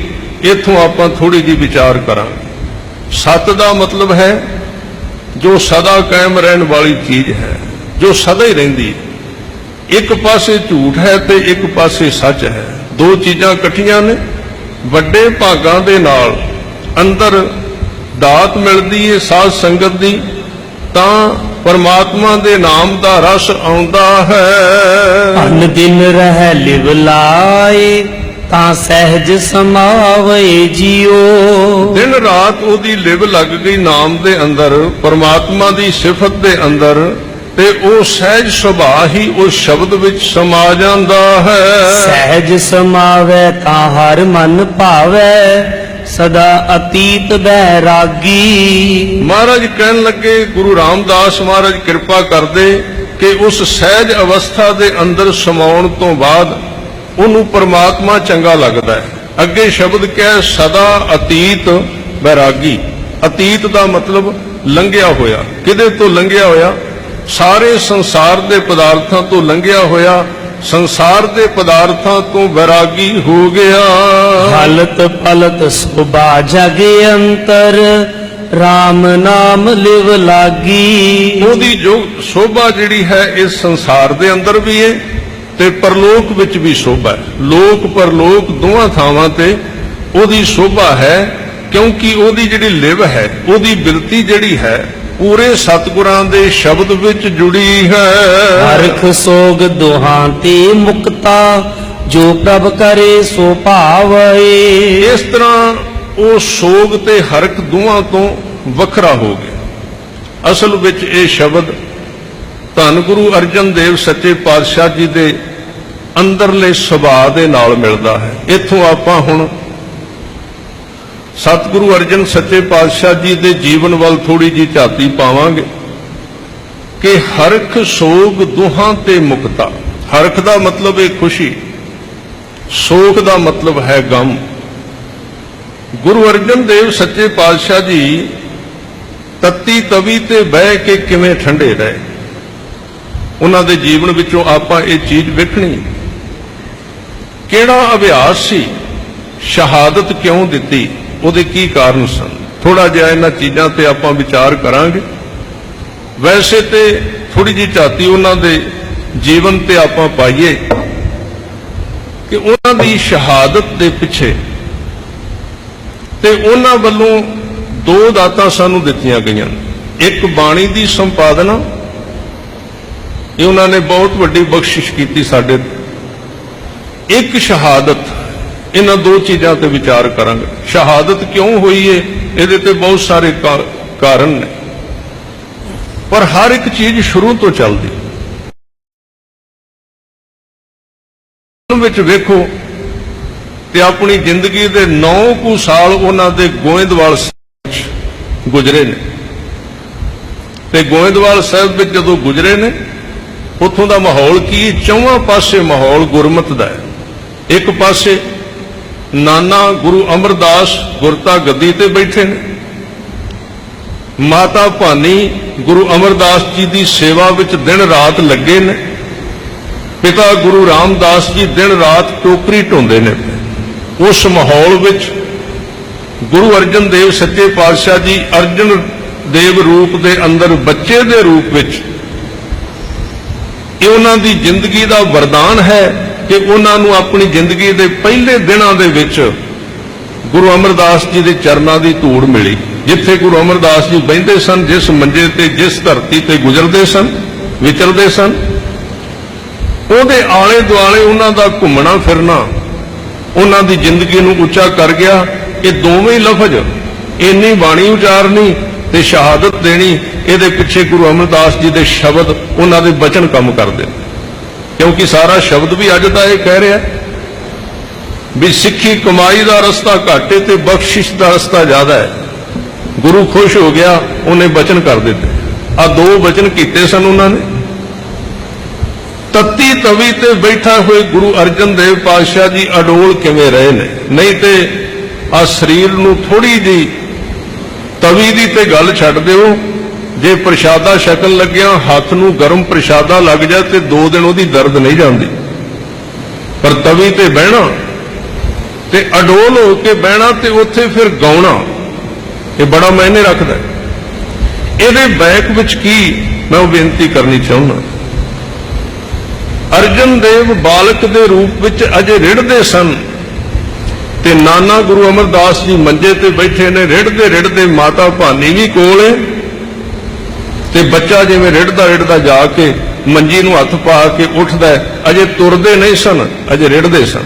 ਇਥੋਂ ਆਪਾਂ ਥੋੜੀ ਜਿਹੀ ਵਿਚਾਰ ਕਰਾਂਗੇ। ਸਤ ਦਾ ਮਤਲਬ ਹੈ ਜੋ ਸਦਾ ਕਾਇਮ ਰਹਿਣ ਵਾਲੀ ਚੀਜ਼ ਹੈ, ਜੋ ਸਦਾ ਹੀ ਰਹਿੰਦੀ ਹੈ। ਇੱਕ ਪਾਸੇ ਝੂਠ ਹੈ ਤੇ ਇੱਕ ਪਾਸੇ ਸੱਚ ਹੈ। ਦੋ ਚੀਜ਼ਾਂ ਇਕੱਠੀਆਂ ਨੇ। ਵੱਡੇ ਭਾਗਾਂ ਦੇ ਨਾਲ ਅੰਦਰ ਦਾਤ ਮਿਲਦੀ ਹੈ ਸਾਧ ਸੰਗਤ ਦੀ, ਤਾਂ ਪਰਮਾਤਮਾ ਦੇ ਨਾਮ ਦਾ ਰਸ ਆਉਂਦਾ ਹੈ। ਅਨ ਦਿਨ ਰਹਿ ਲਿਵ ਲਾਏ ਤਾਂ ਸਹਿਜ ਸਮਾਵੇ ਜੀਉ। ਦਿਨ ਰਾਤ ਉਹਦੀ ਲਿਵ ਲੱਗ ਗਈ ਨਾਮ ਦੇ ਅੰਦਰ, ਪਰਮਾਤਮਾ ਦੀ ਸਿਫਤ ਦੇ ਅੰਦਰ, ਤੇ ਉਹ ਸਹਿਜ ਸੁਭਾਅ ਹੀ ਉਸ ਸ਼ਬਦ ਵਿੱਚ ਸਮਾ ਜਾਂਦਾ ਹੈ। ਸਹਿਜ ਸਮਾਵੇ ਤਾਂ ਹਰ ਮਨ ਭਾਵੇ ਸਦਾ ਅਤੀਤ ਬੈਰਾਗੀ। ਮਹਾਰਾਜ ਕਹਿਣ ਲੱਗੇ, ਗੁਰੂ ਰਾਮਦਾਸ ਮਹਾਰਾਜ ਕਿਰਪਾ ਕਰਦੇ ਕਿ ਉਸ ਸਹਿਜ ਅਵਸਥਾ ਦੇ ਅੰਦਰ ਸਮਾਉਣ ਤੋਂ ਬਾਅਦ ਉਹਨੂੰ ਪਰਮਾਤਮਾ ਚੰਗਾ ਲੱਗਦਾ ਹੈ। ਅੱਗੇ ਸ਼ਬਦ ਕਿਹਾ ਸਦਾ ਅਤੀਤ ਬੈਰਾਗੀ। ਅਤੀਤ ਦਾ ਮਤਲਬ ਲੰਘਿਆ ਹੋਇਆ। ਕਿਹਦੇ ਤੋਂ ਲੰਘਿਆ ਹੋਇਆ? ਸਾਰੇ ਸੰਸਾਰ ਦੇ ਪਦਾਰਥਾਂ ਤੋਂ ਲੰਘਿਆ ਹੋਇਆ, ਸੰਸਾਰ ਦੇ ਪਦਾਰਥਾਂ ਤੋਂ ਵੈਰਾਗੀ ਹੋ ਗਿਆ। ਹਲਤ ਪਲਤ ਸੁਭਾ ਜਗ ਅੰਤਰ RAM ਨਾਮ ਲਿਵ ਲਾਗੀ। ਉਹਦੀ ਜੋ ਸ਼ੋਭਾ ਜਿਹੜੀ ਹੈ ਇਸ ਸੰਸਾਰ ਦੇ ਅੰਦਰ ਵੀ ਹੈ ਤੇ ਪਰਲੋਕ ਵਿੱਚ ਵੀ ਸ਼ੋਭਾ ਹੈ। ਲੋਕ ਪਰਲੋਕ ਦੋਵਾਂ ਥਾਵਾਂ ਤੇ ਉਹਦੀ ਸ਼ੋਭਾ ਹੈ क्योंकि ਉਹਦੀ ਜਿਹੜੀ ਲਿਵ ਹੈ, ਉਹਦੀ ਬਿਰਤੀ ਜਿਹੜੀ ਹੈ ਪੂਰੇ ਸਤਿਗੁਰਾਂ ਦੇ ਸ਼ਬਦ ਵਿੱਚ ਜੁੜੀ ਹੈ। ਹਰਖ ਸੋਗ ਦੁਹਾਂ ਤੇ ਮੁਕਤਾ, ਜੋ ਪ੍ਰਭ ਕਰੇ ਸੋ ਭਾਵੈ। ਇਸ ਤਰ੍ਹਾਂ ਉਹ ਸੋਗ ਤੇ ਹਰਖ ਦੋਵਾਂ ਤੋਂ ਵੱਖਰਾ ਹੋ ਗਿਆ। ਅਸਲ ਵਿੱਚ ਇਹ ਸ਼ਬਦ ਧੰਨ ਗੁਰੂ ਅਰਜਨ ਦੇਵ ਸੱਚੇ ਪਾਤਸ਼ਾਹ ਜੀ ਦੇ ਅੰਦਰਲੇ ਸੁਭਾਅ ਦੇ ਨਾਲ ਮਿਲਦਾ ਹੈ। ਇੱਥੋਂ ਆਪਾਂ ਹੁਣ ਸਤਿਗੁਰੂ ਅਰਜਨ ਸੱਚੇ ਪਾਤਸ਼ਾਹ ਜੀ ਦੇ ਜੀਵਨ ਵੱਲ ਥੋੜੀ ਜੀ ਝਾਤੀ ਪਾਵਾਂਗੇ ਕਿ ਹਰਖ ਸੋਗ ਦੁਹਾਂ ਤੇ ਮੁਕਤਾ। ਹਰਖ ਦਾ ਮਤਲਬ ਹੈ ਖੁਸ਼ੀ, ਸੋਗ ਦਾ ਮਤਲਬ ਹੈ ਗਮ। ਗੁਰੂ ਅਰਜਨ ਦੇਵ ਸੱਚੇ ਪਾਤਸ਼ਾਹ ਜੀ ਤੱਤੀ ਤਵੀ ਤੇ ਬਹਿ ਕੇ ਕਿਵੇਂ ਠੰਡੇ ਰਹੇ, ਉਹਨਾਂ ਦੇ ਜੀਵਨ ਵਿੱਚੋਂ ਆਪਾਂ ਇਹ ਚੀਜ਼ ਵੇਖਣੀ। ਕਿਹੜਾ ਅਭਿਆਸ ਸੀ, ਸ਼ਹਾਦਤ ਕਿਉਂ ਦਿੱਤੀ, ਉਹਦੇ ਕੀ ਕਾਰਨ ਸਨ, ਥੋੜਾ ਜਿਹਾ ਇਹਨਾਂ ਚੀਜ਼ਾਂ ਤੇ ਆਪਾਂ ਵਿਚਾਰ ਕਰਾਂਗੇ। ਵੈਸੇ ਤੇ ਥੋੜੀ ਜਿਹੀ ਝਾਤੀ ਉਹਨਾਂ ਦੇ ਜੀਵਨ ਤੇ ਆਪਾਂ ਪਾਈਏ ਕਿ ਉਹਨਾਂ ਦੀ ਸ਼ਹਾਦਤ ਦੇ ਪਿੱਛੇ ਤੇ ਉਹਨਾਂ ਵੱਲੋਂ ਦੋ ਦਾਤਾਂ ਸਾਨੂੰ ਦਿੱਤੀਆਂ ਗਈਆਂ। ਇੱਕ ਬਾਣੀ ਦੀ ਸੰਪਾਦਨਾ, ਇਹ ਉਹਨਾਂ ਨੇ ਬਹੁਤ ਵੱਡੀ ਬਖਸ਼ਿਸ਼ ਕੀਤੀ ਸਾਡੇ ਤੇ। ਇੱਕ ਸ਼ਹਾਦਤ, ਇਹਨਾਂ ਦੋ ਚੀਜ਼ਾਂ ਤੇ ਵਿਚਾਰ ਕਰਾਂਗੇ। ਸ਼ਹਾਦਤ ਕਿਉਂ ਹੋਈ ਹੈ, ਇਹਦੇ ਤੇ ਬਹੁਤ ਸਾਰੇ ਕਾਰਨ ਨੇ, ਪਰ ਹਰ ਇੱਕ ਚੀਜ਼ ਸ਼ੁਰੂ ਤੋਂ ਚੱਲਦੀ। ਵਿੱਚ ਵੇਖੋ ਤੇ ਆਪਣੀ ਜ਼ਿੰਦਗੀ ਦੇ 9 ਕੁ ਸਾਲ ਉਹਨਾਂ ਦੇ ਗੋਇੰਦਵਾਲ ਸਾਹਿਬ ਗੁਜ਼ਰੇ ਨੇ। ਤੇ ਗੋਇੰਦਵਾਲ ਸਾਹਿਬ ਵਿੱਚ ਜਦੋਂ ਗੁਜ਼ਰੇ ਨੇ, ਉੱਥੋਂ ਦਾ ਮਾਹੌਲ ਕੀ, ਚੌਵਾਂ ਪਾਸੇ ਮਾਹੌਲ ਗੁਰਮਤ ਦਾ ਹੈ। ਇੱਕ ਪਾਸੇ ਨਾਨਾ ਗੁਰੂ ਅਮਰਦਾਸ ਗੁਰਤਾ ਗੱਦੀ ਤੇ ਬੈਠੇ ਨੇ, ਮਾਤਾ ਭਾਨੀ ਗੁਰੂ ਅਮਰਦਾਸ ਜੀ ਦੀ ਸੇਵਾ ਵਿੱਚ ਦਿਨ ਰਾਤ ਲੱਗੇ ਨੇ, ਪਿਤਾ ਗੁਰੂ ਰਾਮਦਾਸ ਜੀ ਦਿਨ ਰਾਤ ਟੋਕਰੀ ਢੋਂਦੇ ਨੇ। ਉਸ ਮਾਹੌਲ ਵਿੱਚ ਗੁਰੂ ਅਰਜਨ ਦੇਵ ਸੱਚੇ ਪਾਤਸ਼ਾਹ ਜੀ ਅਰਜਨ ਦੇਵ ਰੂਪ ਦੇ ਅੰਦਰ ਬੱਚੇ ਦੇ ਰੂਪ ਵਿੱਚ, ਇਹ ਉਹਨਾਂ ਦੀ ਜ਼ਿੰਦਗੀ ਦਾ ਵਰਦਾਨ ਹੈ ਕਿ ਉਹਨਾਂ ਨੂੰ ਆਪਣੀ ਜ਼ਿੰਦਗੀ ਦੇ ਪਹਿਲੇ ਦਿਨਾਂ ਦੇ ਵਿੱਚ ਗੁਰੂ ਅਮਰਦਾਸ ਜੀ ਦੇ ਚਰਨਾਂ ਦੀ ਧੂੜ ਮਿਲੀ। ਜਿੱਥੇ ਗੁਰੂ ਅਮਰਦਾਸ ਜੀ ਬਹਿੰਦੇ ਸਨ, ਜਿਸ ਮੰਜੇ ਤੇ, ਜਿਸ ਧਰਤੀ ਤੇ ਗੁਜ਼ਰਦੇ ਸਨ, ਵਿਚਰਦੇ ਸਨ, ਉਹਦੇ ਆਲੇ ਦੁਆਲੇ ਉਹਨਾਂ ਦਾ ਘੁੰਮਣਾ ਫਿਰਨਾ ਉਹਨਾਂ ਦੀ ਜ਼ਿੰਦਗੀ ਨੂੰ ਉੱਚਾ ਕਰ ਗਿਆ। ਇਹ ਦੋਵੇਂ ਲਫ਼ਜ਼, ਇੰਨੀ ਬਾਣੀ ਉਚਾਰਨੀ ਤੇ ਸ਼ਹਾਦਤ ਦੇਣੀ, ਇਹਦੇ ਪਿੱਛੇ ਗੁਰੂ ਅਮਰਦਾਸ ਜੀ ਦੇ ਸ਼ਬਦ, ਉਹਨਾਂ ਦੇ ਬਚਨ ਕੰਮ ਕਰਦੇ। ਕਿਉਂਕਿ ਸਾਰਾ ਸ਼ਬਦ ਵੀ ਅੱਜ ਦਾ ਇਹ ਕਹਿ ਰਿਹਾ ਵੀ ਸਿੱਖੀ ਕਮਾਈ ਦਾ ਰਸਤਾ ਘੱਟ ਹੈ ਤੇ ਬਖਸ਼ਿਸ਼ ਦਾ ਰਸਤਾ ਜ਼ਿਆਦਾ ਹੈ। ਗੁਰੂ ਖੁਸ਼ ਹੋ ਗਿਆ, ਉਹਨੇ ਬਚਨ ਕਰ ਦਿੱਤੇ। ਆ ਦੋ ਬਚਨ ਕੀਤੇ ਸਨ ਉਹਨਾਂ ਨੇ। ਤੱਤੀ ਤਵੀ ਤੇ ਬੈਠਾ ਹੋਏ ਗੁਰੂ ਅਰਜਨ ਦੇਵ ਪਾਤਸ਼ਾਹ ਜੀ ਅਡੋਲ ਕਿਵੇਂ ਰਹੇ ਨੇ। ਨਹੀਂ ਤੇ ਆ ਸਰੀਰ ਨੂੰ ਥੋੜੀ ਜਿਹੀ ਤਵੀ ਦੀ ਤੇ ਗੱਲ ਛੱਡ ਦਿਓ, ਜੇ ਪ੍ਰਸ਼ਾਦਾ ਛਕਣ ਲੱਗਿਆ ਹੱਥ ਨੂੰ ਗਰਮ ਪ੍ਰਸ਼ਾਦਾ ਲੱਗ ਜਾ ਤੇ 2 ਦਿਨ ਉਹਦੀ ਦਰਦ ਨਹੀਂ ਜਾਂਦੀ, ਪਰ ਤਵੀ ਤੇ ਬਹਿਣਾ ਤੇ ਅਡੋਲ ਹੋ ਕੇ ਬਹਿਣਾ ਤੇ ਉੱਥੇ ਫਿਰ ਗਾਉਣਾ, ਇਹ ਬੜਾ ਮਾਇਨੇ ਰੱਖਦਾ। ਇਹਦੇ ਬੈਕ ਵਿੱਚ ਕੀ ਮੈਂ ਉਹ ਬੇਨਤੀ ਕਰਨੀ ਚਾਹੁੰਦਾ। ਅਰਜਨ ਦੇਵ ਬਾਲਕ ਦੇ ਰੂਪ ਵਿੱਚ ਅਜੇ ਰਿੜਦੇ ਸਨ ਤੇ ਨਾਨਾ ਗੁਰੂ ਅਮਰਦਾਸ ਜੀ ਮੰਜੇ ਤੇ ਬੈਠੇ ਨੇ, ਰਿੜਦੇ ਰਿੜਦੇ ਮਾਤਾ ਭਾਨੀ ਵੀ ਕੋਲ ਹੈ ਤੇ ਬੱਚਾ ਜਿਵੇਂ ਰਿੜਦਾ ਰਿੜਦਾ ਜਾ ਕੇ ਮੰਜੀ ਨੂੰ ਹੱਥ ਪਾ ਕੇ ਉੱਠਦਾ ਹੈ। ਅਜੇ ਤੁਰਦੇ ਨਹੀਂ ਸਨ, ਅਜੇ ਰਿੜਦੇ ਸਨ।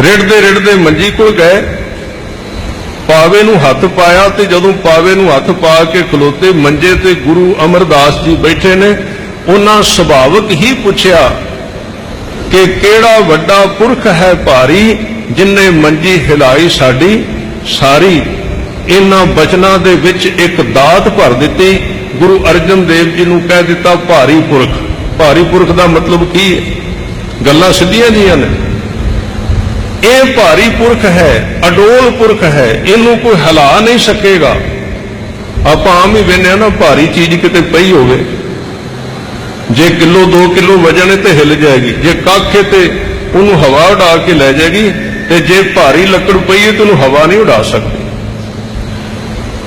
ਰਿੜਦੇ ਰਿੜਦੇ ਮੰਜੀ ਕੋਲ ਗਏ, ਪਾਵੇ ਨੂੰ ਹੱਥ ਪਾਇਆ ਤੇ ਜਦੋਂ ਪਾਵੇ ਨੂੰ ਹੱਥ ਪਾ ਕੇ ਖਲੋਤੇ, ਮੰਜੇ ਤੇ ਗੁਰੂ ਅਮਰਦਾਸ ਜੀ ਬੈਠੇ ਨੇ। ਉਹਨਾਂ ਸੁਭਾਵਕ ਹੀ ਪੁੱਛਿਆ ਕਿ ਕਿਹੜਾ ਵੱਡਾ ਪੁਰਖ ਹੈ ਭਾਰੀ, ਜਿਨਨੇ ਮੰਜੀ ਹਿਲਾਈ ਸਾਡੀ ਸਾਰੀ। ਇਹਨਾਂ ਬਚਨਾਂ ਦੇ ਵਿੱਚ ਇੱਕ ਦਾਤ ਭਰ ਦਿੱਤੀ। ਗੁਰੂ ਅਰਜਨ ਦੇਵ ਜੀ ਨੂੰ ਕਹਿ ਦਿੱਤਾ ਭਾਰੀ ਪੁਰਖ। ਭਾਰੀ ਪੁਰਖ ਦਾ ਮਤਲਬ ਕੀ ਹੈ? ਗੱਲਾਂ ਸਿੱਧੀਆਂ ਜੀਆਂ ਨੇ। ਇਹ ਭਾਰੀ ਪੁਰਖ ਹੈ, ਅਡੋਲ ਪੁਰਖ ਹੈ, ਇਹਨੂੰ ਕੋਈ ਹਿਲਾ ਨਹੀਂ ਸਕੇਗਾ। ਆਪਾਂ ਆਮ ਹੀ ਵੇਖਦੇ ਹਾਂ ਨਾ, ਭਾਰੀ ਚੀਜ਼ ਕਿਤੇ ਪਈ ਹੋਵੇ, ਜੇ ਕਿਲੋ 2 ਕਿਲੋ ਵਜਨ ਤੇ ਹਿੱਲ ਜਾਏਗੀ, ਜੇ ਕੱਖ ਤੇ ਉਹਨੂੰ ਹਵਾ ਉਡਾ ਕੇ ਲੈ ਜਾਏਗੀ, ਤੇ ਜੇ ਭਾਰੀ ਲੱਕੜ ਪਈ ਹੈ ਤੇ ਉਹਨੂੰ ਹਵਾ ਨਹੀਂ ਉਡਾ ਸਕਦੀ।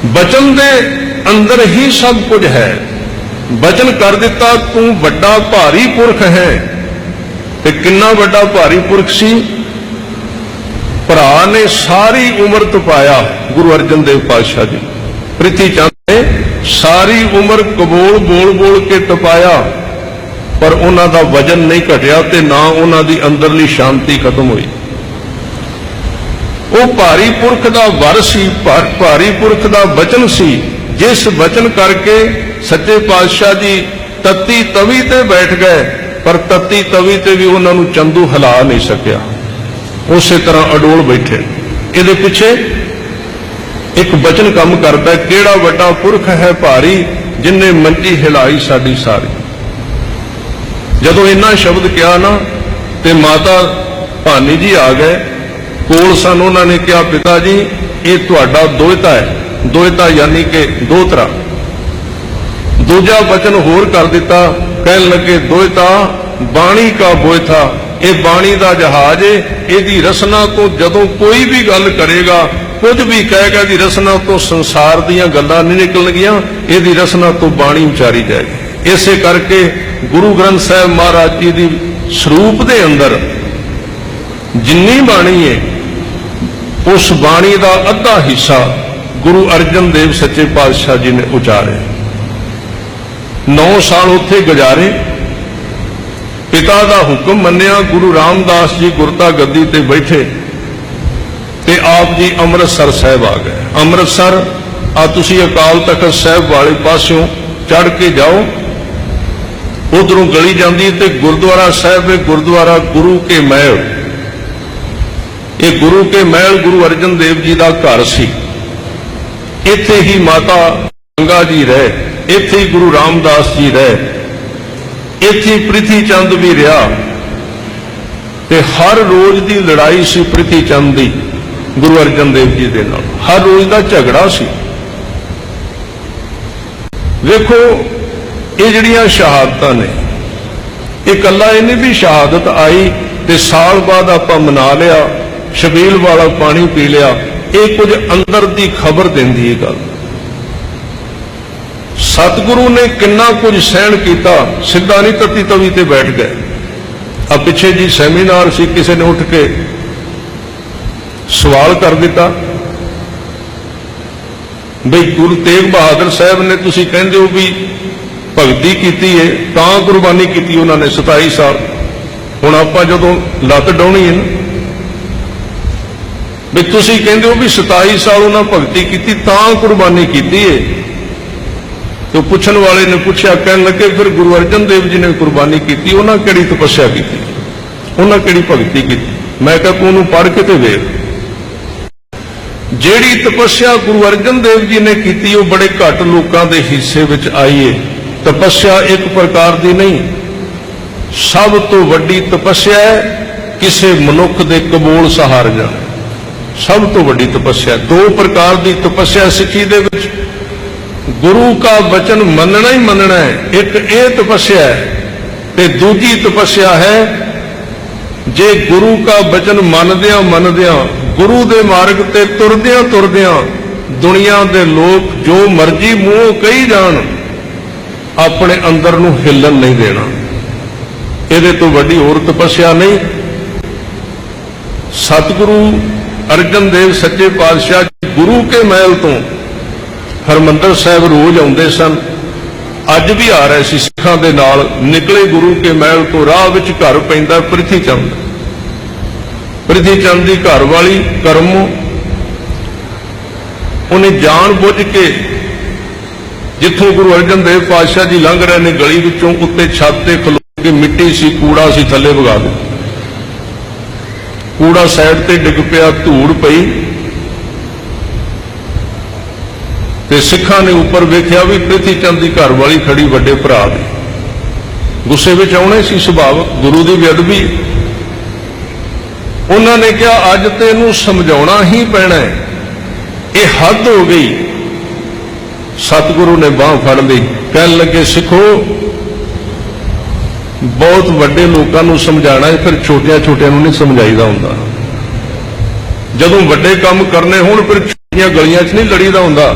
ਬਚਨ ਦੇ ਅੰਦਰ ਹੀ ਸਭ ਕੁਝ ਹੈ। ਬਚਨ ਕਰ ਦਿੱਤਾ ਤੂੰ ਵੱਡਾ ਭਾਰੀ ਪੁਰਖ ਹੈ। ਤੇ ਕਿੰਨਾ ਵੱਡਾ ਭਾਰੀ ਪੁਰਖ ਸੀ? ਭਰਾ ਨੇ ਸਾਰੀ ਉਮਰ ਤਪਾਇਆ, ਗੁਰੂ ਅਰਜਨ ਦੇਵ ਪਾਤਸ਼ਾਹ ਜੀ ਪ੍ਰਿਥੀ ਚੰਦ ਨੇ ਸਾਰੀ ਉਮਰ ਕਬੋਲ ਬੋਲ ਬੋਲ ਕੇ ਤਪਾਇਆ, ਪਰ ਉਹਨਾਂ ਦਾ ਵਜਨ ਨਹੀਂ ਘਟਿਆ ਤੇ ਨਾ ਉਹਨਾਂ ਦੀ ਅੰਦਰਲੀ ਸ਼ਾਂਤੀ ਖਤਮ ਹੋਈ। ਉਹ ਭਾਰੀ ਪੁਰਖ ਦਾ ਵਰ ਸੀ, ਭਾਰੀ ਪੁਰਖ ਦਾ ਬਚਨ ਸੀ, ਜਿਸ ਬਚਨ ਕਰਕੇ ਸੱਚੇ ਪਾਤਸ਼ਾਹ ਜੀ ਤਤੀ ਤਵੀ ਤੇ ਬੈਠ ਗਏ, ਪਰ ਤਤੀ ਤਵੀ ਤੇ ਵੀ ਉਹਨਾਂ ਨੂੰ ਚੰਦੂ ਹਿਲਾ ਨਹੀਂ ਸਕਿਆ, ਉਸੇ ਤਰ੍ਹਾਂ ਅਡੋਲ ਬੈਠੇ। ਇਹਦੇ ਪਿੱਛੇ ਇੱਕ ਬਚਨ ਕੰਮ ਕਰਦਾ, ਕਿਹੜਾ ਵੱਡਾ ਪੁਰਖ ਹੈ ਭਾਰੀ ਜਿਨਨੇ ਮੰਜੀ ਹਿਲਾਈ ਸਾਡੀ ਸਾਰੀ। ਜਦੋਂ ਇੰਨਾ ਸ਼ਬਦ ਕਿਹਾ ਨਾ ਤੇ ਮਾਤਾ ਭਾਨੀ ਜੀ ਆ ਗਏ ਕੋਲ ਸਨ। ਉਹਨਾਂ ਨੇ ਕਿਹਾ, ਪਿਤਾ ਜੀ ਇਹ ਤੁਹਾਡਾ ਦੋਹਤਾ ਹੈ, ਦੋਹਤਾ ਯਾਨੀ ਕਿ ਦੋਹਤਰਾ। ਦੂਜਾ ਬਚਨ ਹੋਰ ਕਰ ਦਿੱਤਾ, ਕਹਿਣ ਲੱਗੇ ਦੋਹਤਾ ਬਾਣੀ ਕਾ ਬੋਇਥਾ, ਇਹ ਬਾਣੀ ਦਾ ਜਹਾਜ਼ ਏ, ਇਹਦੀ ਰਸਨਾ ਤੋਂ ਜਦੋਂ ਕੋਈ ਵੀ ਗੱਲ ਕਰੇਗਾ, ਕੁਝ ਵੀ ਕਹੇਗਾ, ਇਹਦੀ ਰਸਨਾ ਤੋਂ ਸੰਸਾਰ ਦੀਆਂ ਗੱਲਾਂ ਨਹੀਂ ਨਿਕਲਣਗੀਆਂ, ਇਹਦੀ ਰਸਨਾ ਤੋਂ ਬਾਣੀ ਉਚਾਰੀ ਜਾਏਗੀ। ਇਸੇ ਕਰਕੇ ਗੁਰੂ ਗ੍ਰੰਥ ਸਾਹਿਬ ਮਹਾਰਾਜ ਜੀ ਦੀ ਸਰੂਪ ਦੇ ਅੰਦਰ ਜਿੰਨੀ ਬਾਣੀ ਹੈ, ਉਸ ਬਾਣੀ ਦਾ ਅੱਧਾ ਹਿੱਸਾ ਗੁਰੂ ਅਰਜਨ ਦੇਵ ਸੱਚੇ ਪਾਤਸ਼ਾਹ ਜੀ ਨੇ ਉਚਾਰਿਆ। 9 ਸਾਲ ਉੱਥੇ ਗੁਜ਼ਾਰੇ, ਪਿਤਾ ਦਾ ਹੁਕਮ ਮੰਨਿਆ। ਗੁਰੂ ਰਾਮਦਾਸ ਜੀ ਗੁਰਤਾ ਗੱਦੀ ਤੇ ਬੈਠੇ ਤੇ ਆਪ ਜੀ ਅੰਮ੍ਰਿਤਸਰ ਸਾਹਿਬ ਆ ਗਏ। ਅੰਮ੍ਰਿਤਸਰ ਆ ਤੁਸੀਂ ਅਕਾਲ ਤਖਤ ਸਾਹਿਬ ਵਾਲੇ ਪਾਸਿਓਂ ਚੜ ਕੇ ਜਾਓ, ਉਧਰੋਂ ਗਲੀ ਜਾਂਦੀ ਤੇ ਗੁਰਦੁਆਰਾ ਸਾਹਿਬ ਹੈ, ਗੁਰਦੁਆਰਾ ਗੁਰੂ ਕੇ ਮਹਿਲ। ਇਹ ਗੁਰੂ ਕੇ ਮਹਿਲ ਗੁਰੂ ਅਰਜਨ ਦੇਵ ਜੀ ਦਾ ਘਰ ਸੀ। ਇੱਥੇ ਹੀ ਮਾਤਾ ਗੰਗਾ ਜੀ ਰਹੇ, ਇੱਥੇ ਹੀ ਗੁਰੂ ਰਾਮਦਾਸ ਜੀ ਰਹੇ, ਇੱਥੇ ਪ੍ਰਿਥੀ ਚੰਦ ਵੀ ਰਿਹਾ। ਤੇ ਹਰ ਰੋਜ਼ ਦੀ ਲੜਾਈ ਸੀ ਪ੍ਰਿਥੀ ਚੰਦ ਦੀ ਗੁਰੂ ਅਰਜਨ ਦੇਵ ਜੀ ਦੇ ਨਾਲ, ਹਰ ਰੋਜ਼ ਦਾ ਝਗੜਾ ਸੀ। ਵੇਖੋ ਇਹ ਜਿਹੜੀਆਂ ਸ਼ਹਾਦਤਾਂ ਨੇ, ਇਹ ਇਕੱਲਾ ਇਹ ਨਹੀਂ ਵੀ ਸ਼ਹਾਦਤ ਆਈ ਤੇ ਸਾਲ ਬਾਅਦ ਆਪਾਂ ਮਨਾ ਲਿਆ, ਸ਼ਬੀਲ ਵਾਲਾ ਪਾਣੀ ਪੀ ਲਿਆ। ਇਹ ਕੁਝ ਅੰਦਰ ਦੀ ਖਬਰ ਦਿੰਦੀ ਹੈ ਗੱਲ। ਸਤਿਗੁਰੂ ਨੇ ਕਿੰਨਾ ਕੁਝ ਸਹਿਣ ਕੀਤਾ, ਸਿੱਧਾ ਨਹੀਂ ਤਤੀ ਤਵੀ ਤੇ ਬੈਠ ਗਏ। ਆ ਪਿੱਛੇ ਜੀ ਸੈਮੀਨਾਰ ਸੀ, ਕਿਸੇ ਨੇ ਉੱਠ ਕੇ ਸਵਾਲ ਕਰ ਦਿੱਤਾ ਬਈ ਗੁਰੂ ਤੇਗ ਬਹਾਦਰ ਸਾਹਿਬ ਨੇ ਤੁਸੀਂ ਕਹਿੰਦੇ ਹੋ ਵੀ ਭਗਤੀ ਕੀਤੀ ਹੈ ਤਾਂ ਕੁਰਬਾਨੀ ਕੀਤੀ ਉਹਨਾਂ ਨੇ 27 ਸਾਲ। ਹੁਣ ਆਪਾਂ ਜਦੋਂ ਲੱਤ ਡਾਉਣੀ ਹੈ ਨਾ, ਵੀ ਤੁਸੀਂ ਕਹਿੰਦੇ ਹੋ ਵੀ 27 ਸਾਲ ਉਹਨਾਂ ਭਗਤੀ ਕੀਤੀ ਤਾਂ ਕੁਰਬਾਨੀ ਕੀਤੀ ਹੈ। ਤੇ ਪੁੱਛਣ ਵਾਲੇ ਨੇ ਪੁੱਛਿਆ, ਕਹਿਣ ਲੱਗੇ ਫਿਰ ਗੁਰੂ ਅਰਜਨ ਦੇਵ ਜੀ ਨੇ ਕੁਰਬਾਨੀ ਕੀਤੀ, ਉਹਨਾਂ ਕਿਹੜੀ ਤਪੱਸਿਆ ਕੀਤੀ, ਉਹਨਾਂ ਕਿਹੜੀ ਭਗਤੀ ਕੀਤੀ? ਮੈਂ ਕਿਹਾ ਤੂੰ ਉਹਨੂੰ ਪੜ੍ਹ ਕੇ ਤੇ ਵੇਖ। ਜਿਹੜੀ ਤਪੱਸਿਆ ਗੁਰੂ ਅਰਜਨ ਦੇਵ ਜੀ ਨੇ ਕੀਤੀ ਉਹ ਬੜੇ ਘੱਟ ਲੋਕਾਂ ਦੇ ਹਿੱਸੇ ਵਿੱਚ ਆਈ ਹੈ। ਤਪੱਸਿਆ ਇੱਕ ਪ੍ਰਕਾਰ ਦੀ ਨਹੀਂ, ਸਭ ਤੋਂ ਵੱਡੀ ਤਪੱਸਿਆ ਹੈ ਕਿਸੇ ਮਨੁੱਖ ਦੇ ਕਬੋਲ ਸਹਾਰ ਜਾਣਾ। ਸਭ ਤੋਂ ਵੱਡੀ ਤਪੱਸਿਆ। 2 ਪ੍ਰਕਾਰ ਦੀ ਤਪੱਸਿਆ ਸਿੱਖੀ ਦੇ ਵਿੱਚ, ਗੁਰੂ ਕਾ ਬਚਨ ਮੰਨਣਾ ਹੀ ਮੰਨਣਾ ਹੈ, ਇੱਕ ਇਹ ਤਪੱਸਿਆ ਹੈ। ਤੇ ਦੂਜੀ ਤਪੱਸਿਆ ਹੈ ਜੇ ਗੁਰੂ ਕਾ ਬਚਨ ਮੰਨਦਿਆਂ ਮੰਨਦਿਆਂ ਗੁਰੂ ਦੇ ਮਾਰਗ ਤੇ ਤੁਰਦਿਆਂ ਤੁਰਦਿਆਂ ਦੁਨੀਆ ਦੇ ਲੋਕ ਜੋ ਮਰਜ਼ੀ ਮੂੰਹੋਂ ਕਹੀ ਜਾਣ, ਆਪਣੇ ਅੰਦਰ ਨੂੰ ਹਿੱਲਣ ਨਹੀਂ ਦੇਣਾ। ਇਹਦੇ ਤੋਂ ਵੱਡੀ ਹੋਰ ਤਪੱਸਿਆ ਨਹੀਂ। ਸਤਿਗੁਰੂ ਅਰਜਨ ਦੇਵ ਸੱਚੇ ਪਾਤਸ਼ਾਹ ਗੁਰੂ ਕੇ ਮਹਿਲ ਤੋਂ ਹਰਿਮੰਦਰ ਸਾਹਿਬ ਰੋਜ਼ ਆਉਂਦੇ ਸਨ। ਅੱਜ ਵੀ ਆ ਰਹੇ ਸੀ ਸਿੱਖਾਂ ਦੇ ਨਾਲ। ਨਿਕਲੇ ਗੁਰੂ ਕੇ ਮਹਿਲ ਤੋਂ, ਰਾਹ ਵਿੱਚ ਘਰ ਪੈਂਦਾ ਪ੍ਰਿਥੀ ਚੰਦ। ਪ੍ਰਿਥੀ ਚੰਦ ਦੀ ਘਰ ਵਾਲੀ ਕਰਮੋ, ਉਹਨੇ ਜਾਣ ਬੁੱਝ ਕੇ ਜਿੱਥੋਂ ਗੁਰੂ ਅਰਜਨ ਦੇਵ ਪਾਤਸ਼ਾਹ ਜੀ ਲੰਘ ਰਹੇ ਨੇ ਗਲੀ ਵਿੱਚੋਂ, ਉੱਤੇ ਛੱਤ ਤੇ ਖਲੋ ਕੇ ਮਿੱਟੀ ਸੀ, ਕੂੜਾ ਸੀ, ਥੱਲੇ ਵਗਾ ਦਿੱਤਾ। ਕੂੜਾ ਸਾਈਡ ਤੇ ਡਿੱਗ ਪਿਆ, ਧੂੜ ਪਈ ਤੇ ਸਿੱਖਾਂ ਨੇ ਉੱਪਰ ਵੇਖਿਆ ਵੀ ਪ੍ਰਿਥੀ ਚੰਦ ਦੀ ਘਰ ਵਾਲੀ ਖੜੀ ਵੱਡੇ ਭਰਾ ਦੀ। ਗੁੱਸੇ ਵਿੱਚ ਆਉਣੇ ਸੀ ਸੁਭਾਵਕ, ਗੁਰੂ ਦੀ ਬੇਅਦਬੀ। ਉਹਨਾਂ ਨੇ ਕਿਹਾ ਅੱਜ ਤੇ ਇਹਨੂੰ ਸਮਝਾਉਣਾ ਹੀ ਪੈਣਾ ਹੈ, ਇਹ ਹੱਦ ਹੋ ਗਈ। ਸਤਿਗੁਰੂ ਨੇ ਬਾਂਹ ਫੜ ਲਈ, ਕਹਿਣ ਲੱਗੇ ਸਿੱਖੋ ਬਹੁਤ ਵੱਡੇ ਲੋਕਾਂ ਨੂੰ ਸਮਝਾਣਾ ਹੈ, ਫਿਰ ਛੋਟਿਆਂ ਛੋਟਿਆਂ ਨੂੰ ਨਹੀਂ ਸਮਝਾਈਦਾ ਹੁੰਦਾ। ਜਦੋਂ ਵੱਡੇ ਕੰਮ ਕਰਨੇ ਹੋਣ ਫਿਰ ਛੋਟੀਆਂ ਗਲੀਆਂ 'ਚ ਨਹੀਂ ਲੜੀਦਾ ਹੁੰਦਾ।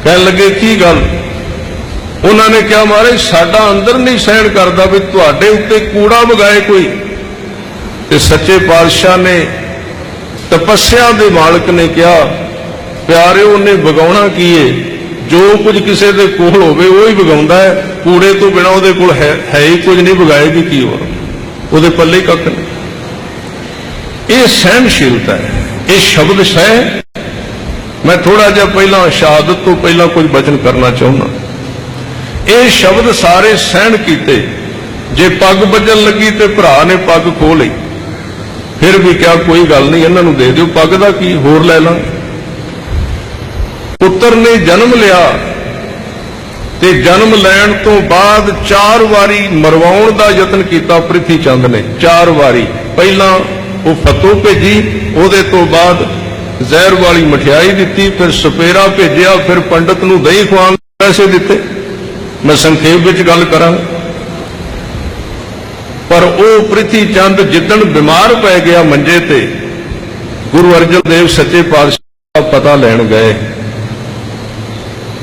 ਕਹਿਣ ਲੱਗੇ ਕੀ ਗੱਲ? ਉਹਨਾਂ ਨੇ ਕਿਹਾ ਮਹਾਰਾਜ ਸਾਡਾ ਅੰਦਰ ਨਹੀਂ ਸਹਿਣ ਕਰਦਾ ਵੀ ਤੁਹਾਡੇ ਉੱਤੇ ਕੂੜਾ ਵਗਾਏ ਕੋਈ। ਤੇ ਸੱਚੇ ਪਾਤਸ਼ਾਹ ਨੇ ਤਪੱਸਿਆ ਦੇ ਮਾਲਕ ਨੇ ਕਿਹਾ, ਪਿਆਰਿਓ ਉਹਨੇ ਵਿਗਾਉਣਾ ਕੀ ਏ? ਜੋ ਕੁਝ ਕਿਸੇ ਦੇ ਕੋਲ ਹੋਵੇ ਉਹ ਹੀ ਵਿਗਾਉਂਦਾ ਹੈ। ਕੂੜੇ ਤੋਂ ਬਿਨਾਂ ਉਹਦੇ ਕੋਲ ਹੈ ਹੀ ਕੁਝ ਨਹੀਂ, ਵਿਗਾਏਗੀ ਕੀ ਹੋਰ? ਉਹਦੇ ਪੱਲੇ ਕੱਖ ਨਹੀਂ। ਇਹ ਸਹਿਣਸ਼ੀਲਤਾ ਹੈ, ਇਹ ਸ਼ਬਦ ਸਹਿ। ਮੈਂ ਥੋੜਾ ਜਿਹਾ ਪਹਿਲਾਂ ਸ਼ਹਾਦਤ ਤੋਂ ਪਹਿਲਾਂ ਕੁਝ ਬਚਨ ਕਰਨਾ ਚਾਹੁੰਦਾ। ਇਹ ਸ਼ਬਦ ਸਾਰੇ ਸਹਿਣ ਕੀਤੇ। ਜੇ ਪੱਗ ਵੱਜਣ ਲੱਗੀ ਤੇ ਭਰਾ ਨੇ ਪੱਗ ਖੋਹ ਲਈ, ਫਿਰ ਵੀ ਕਿਹਾ ਕੋਈ ਗੱਲ ਨਹੀਂ, ਇਹਨਾਂ ਨੂੰ ਦੇ ਦਿਓ, ਪੱਗ ਦਾ ਕੀ, ਹੋਰ ਲੈ ਲਾਂਗੇ। ਪੁੱਤਰ ਨੇ ਜਨਮ ਲਿਆ ਤੇ ਜਨਮ ਲੈਣ ਤੋਂ ਬਾਅਦ 4 ਵਾਰੀ ਮਰਵਾਉਣ ਦਾ ਯਤਨ ਕੀਤਾ ਪ੍ਰਿਥੀ ਚੰਦ ਨੇ। 4 ਵਾਰੀ। ਪਹਿਲਾਂ ਉਹ ਫਤੋ ਭੇਜੀ, ਉਹਦੇ ਤੋਂ ਬਾਅਦ ਜ਼ਹਿਰ ਵਾਲੀ ਮਠਿਆਈ ਦਿੱਤੀ, ਫਿਰ ਸਪੇਰਾ ਭੇਜਿਆ, ਫਿਰ ਪੰਡਤ ਨੂੰ ਦਹੀਂ ਖਵਾਉਣ ਦੇ ਪੈਸੇ ਦਿੱਤੇ। ਮੈਂ ਸੰਖੇਪ ਵਿੱਚ ਗੱਲ ਕਰਾਂ, ਪਰ ਉਹ ਪ੍ਰਿਥੀ ਚੰਦ ਜਿੱਦਣ ਬਿਮਾਰ ਪੈ ਗਿਆ ਮੰਜੇ ਤੇ, ਗੁਰੂ ਅਰਜਨ ਦੇਵ ਸੱਚੇ ਪਾਤਸ਼ਾਹ ਪਤਾ ਲੈਣ ਗਏ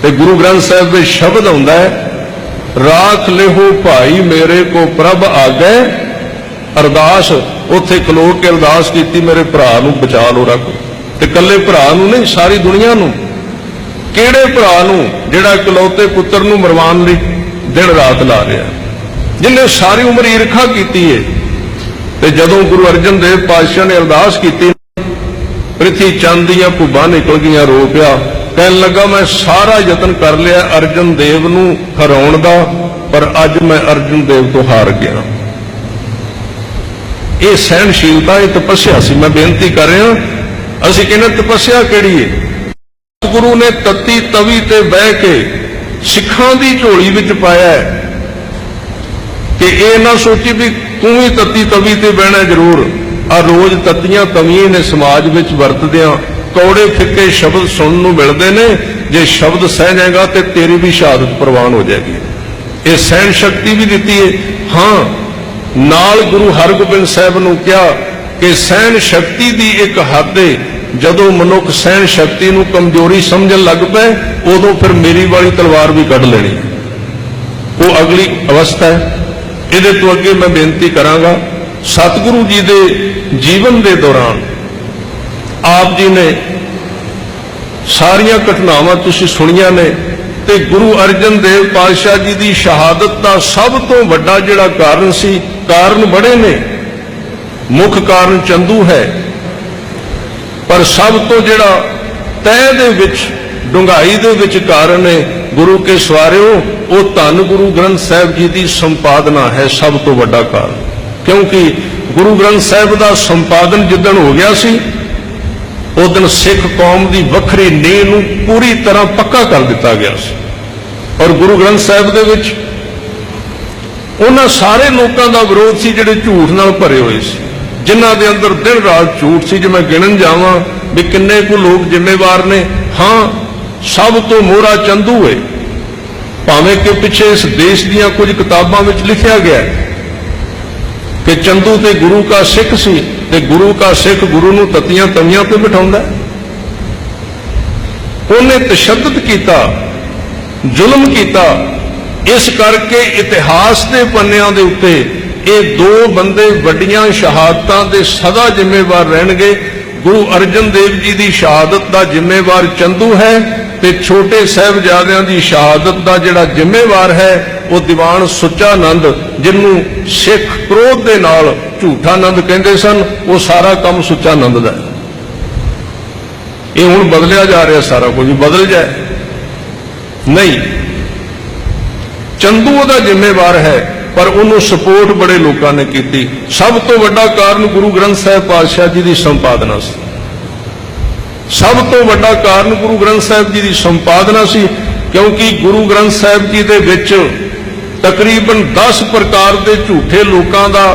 ਤੇ ਗੁਰੂ ਗ੍ਰੰਥ ਸਾਹਿਬ ਦੇ ਸ਼ਬਦ ਆਉਂਦਾ ਹੈ, ਰਾਖ ਲਿਹੋ ਭਾਈ ਮੇਰੇ ਕੋ ਪ੍ਰਭ ਆਗੇ। ਅਰਦਾਸ ਉੱਥੇ ਖਲੋ ਕੇ ਅਰਦਾਸ ਕੀਤੀ, ਮੇਰੇ ਭਰਾ ਨੂੰ ਬਚਾ ਲੋ, ਰੱਖੋ। ਤੇ ਇਕੱਲੇ ਭਰਾ ਨੂੰ ਨਹੀਂ, ਸਾਰੀ ਦੁਨੀਆ ਨੂੰ। ਕਿਹੜੇ ਭਰਾ ਨੂੰ? ਜਿਹੜਾ ਇਕਲੌਤੇ ਪੁੱਤਰ ਨੂੰ ਮਰਵਾਉਣ ਲਈ ਦਿਨ ਰਾਤ ਲਾ ਰਿਹਾ, ਜਿਹਨੇ ਸਾਰੀ ਉਮਰ ਈਰਖਾ ਕੀਤੀ ਹੈ। ਤੇ ਜਦੋਂ ਗੁਰੂ ਅਰਜਨ ਦੇਵ ਪਾਤਸ਼ਾਹ ਨੇ ਅਰਦਾਸ ਕੀਤੀ, ਪ੍ਰਿਥੀ ਚੰਦ ਦੀਆਂ ਭੁੱਬਾਂ ਨਿਕਲ ਗਈਆਂ, ਰੋ ਪਿਆ, ਕਹਿਣ ਲੱਗਾ ਮੈਂ ਸਾਰਾ ਯਤਨ ਕਰ ਲਿਆ ਅਰਜਨ ਦੇਵ ਨੂੰ ਹਰਾਉਣ ਦਾ, ਪਰ ਅੱਜ ਮੈਂ ਅਰਜਨ ਦੇਵ ਤੋਂ ਹਾਰ ਗਿਆ। ਇਹ ਸਹਿਣਸ਼ੀਲਤਾ, ਇਹ ਤਪੱਸਿਆ ਸੀ। ਮੈਂ ਬੇਨਤੀ ਕਰ ਰਿਹਾ, ਅਸੀਂ ਕਹਿੰਦੇ ਤਪੱਸਿਆ ਕਿਹੜੀ ਹੈ? ਸਤਿਗੁਰੂ ਨੇ ਤੱਤੀ ਤਵੀ ਤੇ ਬਹਿ ਕੇ ਸਿੱਖਾਂ ਦੀ ਝੋਲੀ ਵਿੱਚ ਪਾਇਆ ਹੈ ਕਿ ਇਹ ਨਾ ਸੋਚੀ ਵੀ ਤੂੰ ਵੀ ਤੱਤੀ ਤਵੀ ਤੇ ਬਹਿਣਾ ਜ਼ਰੂਰ। ਆ ਰੋਜ਼ ਤੱਤੀਆਂ ਤਵੀਆਂ ਨੇ ਸਮਾਜ ਵਿੱਚ ਵਰਤਦਿਆਂ ਕੌੜੇ ਫਿੱਕੇ ਸ਼ਬਦ ਸੁਣਨ ਨੂੰ ਮਿਲਦੇ ਨੇ। ਜੇ ਸ਼ਬਦ ਸਹਿ ਜਾਏਗਾ ਤੇ ਤੇਰੀ ਵੀ ਸ਼ਹਾਦਤ ਪ੍ਰਵਾਨ ਹੋ ਜਾਏਗੀ। ਇਹ ਸਹਿਣ ਸ਼ਕਤੀ ਵੀ ਦਿੱਤੀ ਹੈ। ਹਾਂ, ਨਾਲ ਗੁਰੂ ਹਰਗੋਬਿੰਦ ਸਾਹਿਬ ਨੂੰ ਕਿਹਾ ਕਿ ਸਹਿਣ ਸ਼ਕਤੀ ਦੀ ਇੱਕ ਹੱਦ ਹੈ, ਜਦੋਂ ਮਨੁੱਖ ਸਹਿਣ ਸ਼ਕਤੀ ਨੂੰ ਕਮਜ਼ੋਰੀ ਸਮਝਣ ਲੱਗ ਪਏ, ਉਦੋਂ ਫਿਰ ਮੇਰੀ ਵਾਲੀ ਤਲਵਾਰ ਵੀ ਕੱਢ ਲੈਣੀ। ਉਹ ਅਗਲੀ ਅਵਸਥਾ ਹੈ। ਇਹਦੇ ਤੋਂ ਅੱਗੇ ਮੈਂ ਬੇਨਤੀ ਕਰਾਂਗਾ, ਸਤਿਗੁਰੂ ਜੀ ਦੇ ਜੀਵਨ ਦੇ ਦੌਰਾਨ ਆਪ ਜੀ ਨੇ ਸਾਰੀਆਂ ਘਟਨਾਵਾਂ ਤੁਸੀਂ ਸੁਣੀਆਂ ਨੇ, ਤੇ ਗੁਰੂ ਅਰਜਨ ਦੇਵ ਪਾਤਸ਼ਾਹ ਜੀ ਦੀ ਸ਼ਹਾਦਤ ਦਾ ਸਭ ਤੋਂ ਵੱਡਾ ਜਿਹੜਾ ਕਾਰਨ ਸੀ, ਕਾਰਨ ਬੜੇ ਨੇ, ਮੁੱਖ ਕਾਰਨ ਚੰਦੂ ਹੈ, ਪਰ ਸਭ ਤੋਂ ਜਿਹੜਾ ਤਹਿ ਦੇ ਵਿੱਚ, ਡੂੰਘਾਈ ਦੇ ਵਿੱਚ ਕਾਰਨ ਹੈ ਗੁਰੂ ਕੇ ਸਵਾਰਿਓ, ਉਹ ਧੰਨ ਗੁਰੂ ਗ੍ਰੰਥ ਸਾਹਿਬ ਜੀ ਦੀ ਸੰਪਾਦਨਾ ਹੈ ਸਭ ਤੋਂ ਵੱਡਾ ਕਾਰਨ। ਕਿਉਂਕਿ ਗੁਰੂ ਗ੍ਰੰਥ ਸਾਹਿਬ ਦਾ ਸੰਪਾਦਨ ਜਿੱਦਣ ਹੋ ਗਿਆ ਸੀ, ਉਸ ਦਿਨ ਸਿੱਖ ਕੌਮ ਦੀ ਵੱਖਰੀ ਨੀਂਹ ਨੂੰ ਪੂਰੀ ਤਰ੍ਹਾਂ ਪੱਕਾ ਕਰ ਦਿੱਤਾ ਗਿਆ ਸੀ। ਔਰ ਗੁਰੂ ਗ੍ਰੰਥ ਸਾਹਿਬ ਦੇ ਵਿੱਚ ਉਹਨਾਂ ਸਾਰੇ ਲੋਕਾਂ ਦਾ ਵਿਰੋਧ ਸੀ ਜਿਹੜੇ ਝੂਠ ਨਾਲ ਭਰੇ ਹੋਏ ਸੀ, ਜਿਨ੍ਹਾਂ ਦੇ ਅੰਦਰ ਦਿਨ ਰਾਤ ਝੂਠ ਸੀ। ਜੇ ਮੈਂ ਗਿਣਨ ਜਾਵਾਂ ਵੀ ਕਿੰਨੇ ਕੁ ਲੋਕ ਜ਼ਿੰਮੇਵਾਰ ਨੇ, ਹਾਂ, ਸਭ ਤੋਂ ਮੋਹਰਾ ਚੰਦੂ ਹੈ। ਭਾਵੇਂ ਕਿ ਪਿੱਛੇ ਇਸ ਦੇਸ਼ ਦੀਆਂ ਕੁਝ ਕਿਤਾਬਾਂ ਵਿੱਚ ਲਿਖਿਆ ਗਿਆ ਕਿ ਚੰਦੂ ਤੇ ਗੁਰੂ ਕਾ ਸਿੱਖ ਸੀ, ਤੇ ਗੁਰੂ ਕਾ ਸਿੱਖ ਗੁਰੂ ਨੂੰ ਤਤੀਆਂ ਤਵੀਆਂ ਤੇ ਬਿਠਾਉਂਦਾ। ਉਹਨੇ ਤਸ਼ੱਦਦ ਕੀਤਾ, ਜ਼ੁਲਮ ਕੀਤਾ। ਇਸ ਕਰਕੇ ਇਤਿਹਾਸ ਦੇ ਪੰਨਿਆਂ ਦੇ ਉੱਤੇ ਇਹ ਦੋ ਬੰਦੇ ਵੱਡੀਆਂ ਸ਼ਹਾਦਤਾਂ ਦੇ ਸਦਾ ਜ਼ਿੰਮੇਵਾਰ ਰਹਿਣਗੇ। ਗੁਰੂ ਅਰਜਨ ਦੇਵ ਜੀ ਦੀ ਸ਼ਹਾਦਤ ਦਾ ਜ਼ਿੰਮੇਵਾਰ ਚੰਦੂ ਹੈ, ਤੇ ਛੋਟੇ ਸਾਹਿਬਜ਼ਾਦਿਆਂ ਦੀ ਸ਼ਹਾਦਤ ਦਾ ਜਿਹੜਾ ਜ਼ਿੰਮੇਵਾਰ ਹੈ ਉਹ ਦੀਵਾਨ ਸੁੱਚਾ ਨੰਦ, ਜਿਹਨੂੰ ਸਿੱਖ ਕ੍ਰੋਧ ਦੇ ਨਾਲ ਝੂਠਾ ਨੰਦ ਕਹਿੰਦੇ ਸਨ, ਉਹ ਸਾਰਾ ਕੰਮ ਸੁੱਚਾ ਨੰਦ ਦਾ। ਇਹ ਹੁਣ ਬਦਲਿਆ ਜਾ ਰਿਹਾ, ਸਾਰਾ ਕੁਝ ਬਦਲ ਜਾਏ ਨਹੀਂ। ਚੰਦੂ ਉਹਦਾ ਜ਼ਿੰਮੇਵਾਰ ਹੈ, ਪਰ ਉਹਨੂੰ ਸਪੋਰਟ ਬੜੇ ਲੋਕਾਂ ਨੇ ਕੀਤੀ। ਸਭ ਤੋਂ ਵੱਡਾ ਕਾਰਨ ਗੁਰੂ ਗ੍ਰੰਥ ਸਾਹਿਬ ਪਾਤਸ਼ਾਹ ਜੀ ਦੀ ਸੰਪਾਦਨਾ ਸੀ। ਸਭ ਤੋਂ ਵੱਡਾ ਕਾਰਨ ਗੁਰੂ ਗ੍ਰੰਥ ਸਾਹਿਬ ਜੀ ਦੀ ਸੰਪਾਦਨਾ ਸੀ, ਕਿਉਂਕਿ ਗੁਰੂ ਗ੍ਰੰਥ ਸਾਹਿਬ ਜੀ ਦੇ ਵਿੱਚ ਤਕਰੀਬਨ 10 ਪ੍ਰਕਾਰ ਦੇ ਝੂਠੇ ਲੋਕਾਂ ਦਾ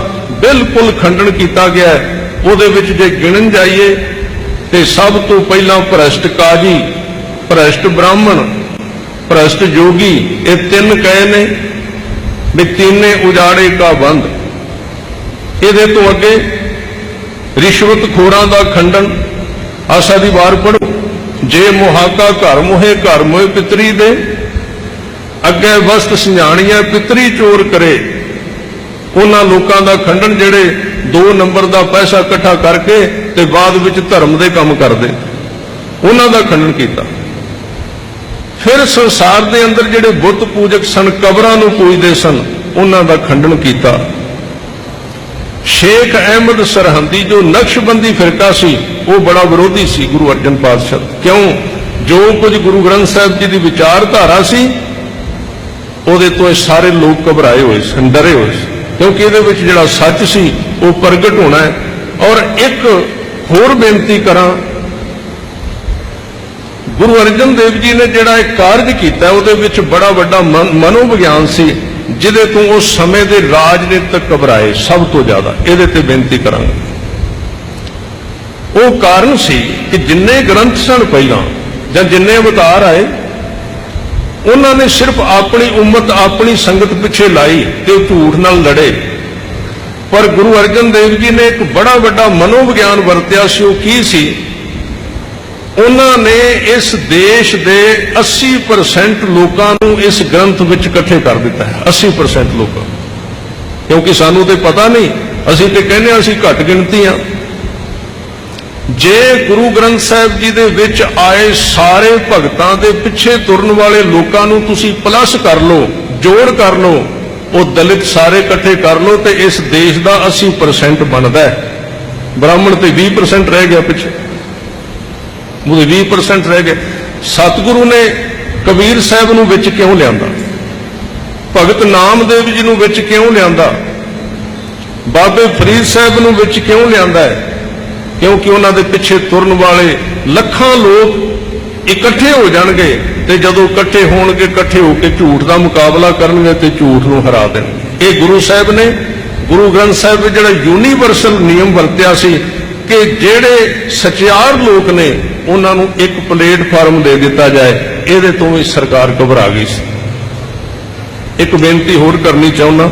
ਬਿਲਕੁਲ ਖੰਡਨ ਕੀਤਾ ਗਿਆ ਹੈ। ਉਹਦੇ ਵਿੱਚ ਜੇ ਗਿਣਨ ਜਾਈਏ ਤੇ ਸਭ ਤੋਂ ਪਹਿਲਾਂ ਭ੍ਰਸ਼ਟ ਕਾਜੀ, ਭ੍ਰਸ਼ਟ ਬ੍ਰਾਹਮਣ, ਭ੍ਰਸ਼ਟ ਜੋਗੀ, ਇਹ 3 ਕਹੇ ਨੇ ਵੀ ਤੀਨੇ ਉਜਾੜੇ ਕਾ ਬੰਦ। ਇਹਦੇ ਤੋਂ ਅੱਗੇ ਰਿਸ਼ਵਤ ਖੋਰਾਂ ਦਾ ਖੰਡਨ, ਆਸਾ ਦੀ ਵਾਰ ਪੜੋ, ਜੇ ਮੁਹਾਕਾ ਘਰ ਮੋਹੇ ਘਰ ਮੋਹੇ ਪਿਤਰੀ ਦੇ, ਅੱਗੇ ਵਸਤ ਸਿਆਣੀਆਂ ਪਿਤਰੀ ਚੋਰ ਕਰੇ। ਉਹਨਾਂ ਲੋਕਾਂ ਦਾ ਖੰਡਨ ਜਿਹੜੇ 2 ਨੰਬਰ ਦਾ ਪੈਸਾ ਇਕੱਠਾ ਕਰਕੇ ਤੇ ਬਾਅਦ ਵਿੱਚ ਧਰਮ ਦੇ ਕੰਮ ਕਰਦੇ, ਉਹਨਾਂ ਦਾ ਖੰਡਨ ਕੀਤਾ। ਫਿਰ ਸੰਸਾਰ ਦੇ ਅੰਦਰ ਜਿਹੜੇ ਬੁੱਤ ਪੂਜਕ ਸਨ, ਕਬਰਾਂ ਨੂੰ ਪੂਜਦੇ ਸਨ, ਉਹਨਾਂ ਦਾ ਖੰਡਨ ਕੀਤਾ। ਸ਼ੇਖ ਅਹਿਮਦ ਸਰਹੰਦੀ ਜੋ ਨਕਸ਼ਬੰਦੀ ਫਿਰਕਾ ਸੀ, ਉਹ ਬੜਾ ਵਿਰੋਧੀ ਸੀ ਗੁਰੂ ਅਰਜਨ ਪਾਤਸ਼ਾਹ। ਕਿਉਂ? ਜੋ ਕੁਝ ਗੁਰੂ ਗ੍ਰੰਥ ਸਾਹਿਬ ਜੀ ਦੀ ਵਿਚਾਰਧਾਰਾ ਸੀ, ਉਹਦੇ ਤੋਂ ਇਹ ਸਾਰੇ ਲੋਕ ਘਬਰਾਏ ਹੋਏ ਸਨ, ਡਰੇ ਹੋਏ ਸਨ, ਕਿਉਂਕਿ ਇਹਦੇ ਵਿੱਚ ਜਿਹੜਾ ਸੱਚ ਸੀ ਉਹ ਪ੍ਰਗਟ ਹੋਣਾ ਹੈ। ਔਰ ਇੱਕ ਹੋਰ ਬੇਨਤੀ ਕਰਾਂ, ਗੁਰੂ ਅਰਜਨ ਦੇਵ ਜੀ ਨੇ ਜਿਹੜਾ ਇਹ ਕਾਰਜ ਕੀਤਾ, ਉਹਦੇ ਵਿੱਚ ਬੜਾ ਵੱਡਾ ਮਨੋਵਿਗਿਆਨ ਸੀ, ਜਿਹਦੇ ਤੋਂ ਉਸ ਸਮੇਂ ਦੇ ਰਾਜਨੀਤਿਕ ਘਬਰਾਏ ਸਭ ਤੋਂ ਜ਼ਿਆਦਾ। ਇਹਦੇ ਤੇ ਬੇਨਤੀ ਕਰਾਂਗਾ। ਉਹ ਕਾਰਨ ਸੀ ਕਿ ਜਿੰਨੇ ਗ੍ਰੰਥ ਸਨ ਪਹਿਲਾਂ, ਜਾਂ ਜਿੰਨੇ ਅਵਤਾਰ ਆਏ, ਉਹਨਾਂ ਨੇ ਸਿਰਫ ਆਪਣੀ ਉਮਤ, ਆਪਣੀ ਸੰਗਤ ਪਿੱਛੇ ਲਾਈ ਤੇ ਉਹ ਝੂਠ ਨਾਲ ਲੜੇ। ਪਰ ਗੁਰੂ ਅਰਜਨ ਦੇਵ ਜੀ ਨੇ ਇੱਕ ਬੜਾ ਵੱਡਾ ਮਨੋਵਿਗਿਆਨ ਵਰਤਿਆ ਸੀ। ਉਹ ਕੀ ਸੀ? ਉਹਨਾਂ ਨੇ ਇਸ ਦੇਸ਼ ਦੇ 80% ਲੋਕਾਂ ਨੂੰ ਇਸ ਗ੍ਰੰਥ ਵਿੱਚ ਇਕੱਠੇ ਕਰ ਦਿੱਤਾ ਹੈ। 80% ਲੋਕਾਂ, ਕਿਉਂਕਿ ਸਾਨੂੰ ਤੇ ਪਤਾ ਨਹੀਂ, ਅਸੀਂ ਤੇ ਕਹਿੰਦੇ ਅਸੀਂ ਘੱਟ ਗਿਣਤੀ ਆ। ਜੇ ਗੁਰੂ ਗ੍ਰੰਥ ਸਾਹਿਬ ਜੀ ਦੇ ਵਿੱਚ ਆਏ ਸਾਰੇ ਭਗਤਾਂ ਦੇ ਪਿੱਛੇ ਤੁਰਨ ਵਾਲੇ ਲੋਕਾਂ ਨੂੰ ਤੁਸੀਂ ਪਲੱਸ ਕਰ ਲਓ, ਜੋੜ ਕਰ ਲਓ, ਉਹ ਦਲਿਤ ਸਾਰੇ ਇਕੱਠੇ ਕਰ ਲਓ, ਤੇ ਇਸ ਦੇਸ਼ ਦਾ 80% ਬਣਦਾ ਹੈ। ਬ੍ਰਾਹਮਣ ਤੇ 20% ਰਹਿ ਗਿਆ ਪਿੱਛੇ, ਉਹਦੇ 20% ਰਹਿ ਗਏ। ਸਤਿਗੁਰੂ ਨੇ ਕਬੀਰ ਸਾਹਿਬ ਨੂੰ ਵਿੱਚ ਕਿਉਂ ਲਿਆਂਦਾ? ਭਗਤ ਨਾਮਦੇਵ ਜੀ ਨੂੰ ਵਿੱਚ ਕਿਉਂ ਲਿਆਂਦਾ? ਬਾਬੇ ਫਰੀਦ ਸਾਹਿਬ ਨੂੰ ਵਿੱਚ ਕਿਉਂ ਲਿਆਂਦਾ ਹੈ? ਕਿਉਂਕਿ ਉਹਨਾਂ ਦੇ ਪਿੱਛੇ ਤੁਰਨ ਵਾਲੇ ਲੱਖਾਂ ਲੋਕ ਇਕੱਠੇ ਹੋ ਜਾਣਗੇ, ਤੇ ਜਦੋਂ ਇਕੱਠੇ ਹੋਣਗੇ, ਇਕੱਠੇ ਹੋ ਕੇ ਝੂਠ ਦਾ ਮੁਕਾਬਲਾ ਕਰਨਗੇ ਤੇ ਝੂਠ ਨੂੰ ਹਰਾ ਦੇਣਗੇ। ਇਹ ਗੁਰੂ ਸਾਹਿਬ ਨੇ ਗੁਰੂ ਗ੍ਰੰਥ ਸਾਹਿਬ ਵਿੱਚ ਜਿਹੜਾ ਯੂਨੀਵਰਸਲ ਨਿਯਮ ਵਰਤਿਆ ਸੀ ਕਿ ਜਿਹੜੇ ਸਚਿਆਰ ਲੋਕ ਨੇ ਉਹਨਾਂ ਨੂੰ ਇੱਕ ਪਲੇਟਫਾਰਮ ਦੇ ਦਿੱਤਾ ਜਾਏ, ਇਹਦੇ ਤੋਂ ਵੀ ਸਰਕਾਰ ਘਬਰਾ ਗਈ ਸੀ। ਇੱਕ ਬੇਨਤੀ ਹੋਰ ਕਰਨੀ ਚਾਹੁੰਦਾ,